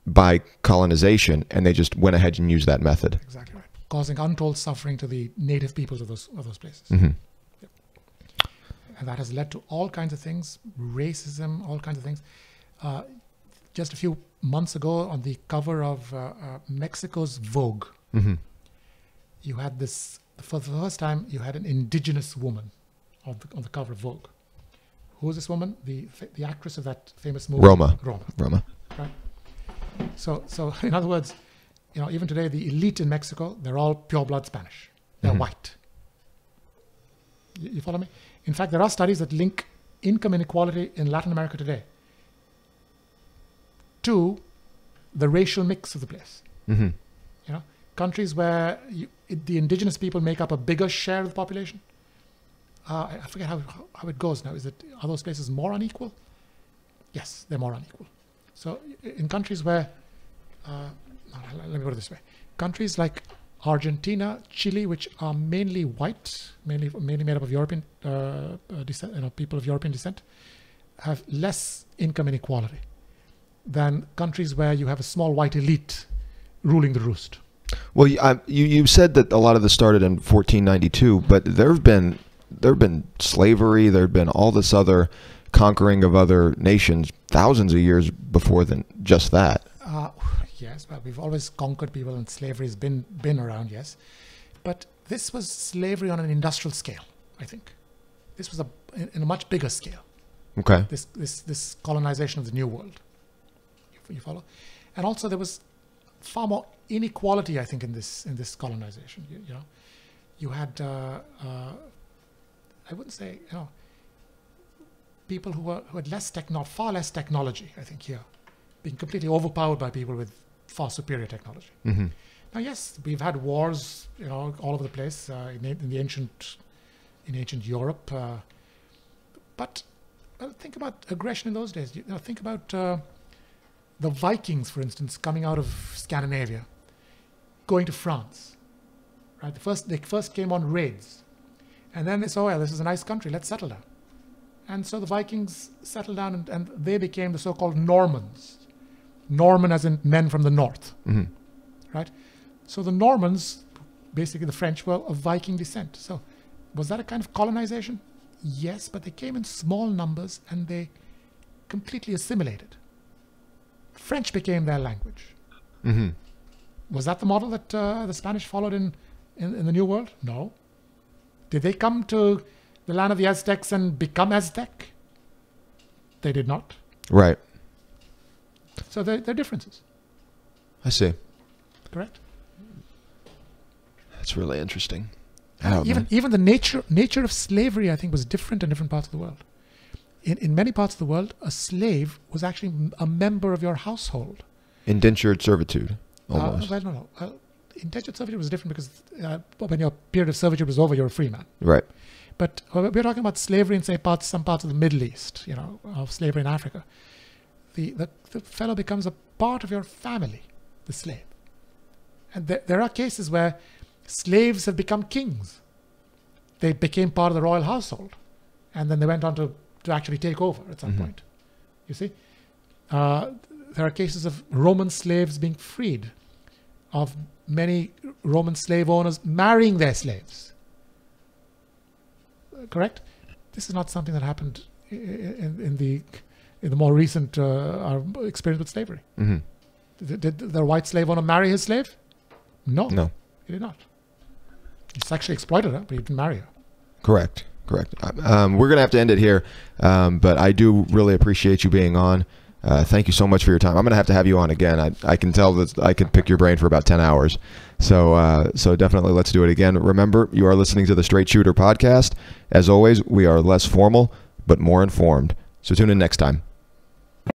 by colonization, and they just went ahead and used that method. Exactly right. Causing untold suffering to the native peoples of those places. Mm-hmm. Yep. And that has led to all kinds of things, racism, all kinds of things. Just a few months ago, on the cover of Mexico's Vogue, Mm-hmm. you had this, for the first time, you had an indigenous woman on the cover of Vogue. Who is this woman? The actress of that famous movie? Roma. Right. So in other words, even today, the elite in Mexico, they're all pure blood Spanish. They're Mhm. white. You follow me? In fact, there are studies that link income inequality in Latin America today to the racial mix of the place. Mm-hmm. Countries where the indigenous people make up a bigger share of the population. I forget how it goes now. Are those places more unequal? Yes, they're more unequal. So in countries where, let me put it this way, countries like Argentina, Chile, which are mainly white, mainly made up of European descent, people of European descent, have less income inequality than countries where you have a small white elite ruling the roost. Well, you said that a lot of this started in 1492, but there have been slavery, there have been all this other conquering of other nations thousands of years before than just that. Yes, but we've always conquered people, and slavery has been around, yes. But this was slavery on an industrial scale, I think. This was in a much bigger scale. Okay. This colonization of the New World. You follow? And also there was far more inequality, I think, in this colonization. You had I wouldn't say people who had far less technology, I think, here, being completely overpowered by people with far superior technology. Mm-hmm. Now, yes, we've had wars, all over the place in ancient Europe. But think about aggression in those days. Think about the Vikings, for instance, coming out of Scandinavia, going to France. Right? They first came on raids, and then they saw, well, this is a nice country, let's settle down. And so the Vikings settled down, and they became the so-called Normans. Norman as in men from the north. Mm-hmm. Right? So the Normans, basically the French, were of Viking descent. So was that a kind of colonization? Yes, but they came in small numbers and they completely assimilated. French became their language. Mm-hmm. Was that the model that the Spanish followed in the New World? No. Did they come to the land of the Aztecs and become Aztec? They did not. Right. So there are differences. I see. Correct? That's really interesting. Oh, Even the nature of slavery, I think, was different in different parts of the world. In many parts of the world, a slave was actually a member of your household. Indentured servitude, almost. No. Indentured servitude was different because when your period of servitude was over, you're a free man. Right. But we're talking about slavery in, say, some parts of the Middle East, of slavery in Africa. The fellow becomes a part of your family, the slave. And there are cases where slaves have become kings. They became part of the royal household. And then they went on to actually take over at some point. You see? There are cases of Roman slaves being freed, of many Roman slave owners marrying their slaves. Correct? This is not something that happened in the more recent our experience with slavery. Mm-hmm. Did the white slave owner marry his slave? No. No. He did not. He sexually exploited her, but he didn't marry her. Correct. We're going to have to end it here, but I do really appreciate you being on. Thank you so much for your time. I'm going to have you on again. I can tell that I could pick your brain for about 10 hours. So definitely let's do it again. Remember, you are listening to the Straight Shooter podcast. As always, we are less formal, but more informed. So tune in next time.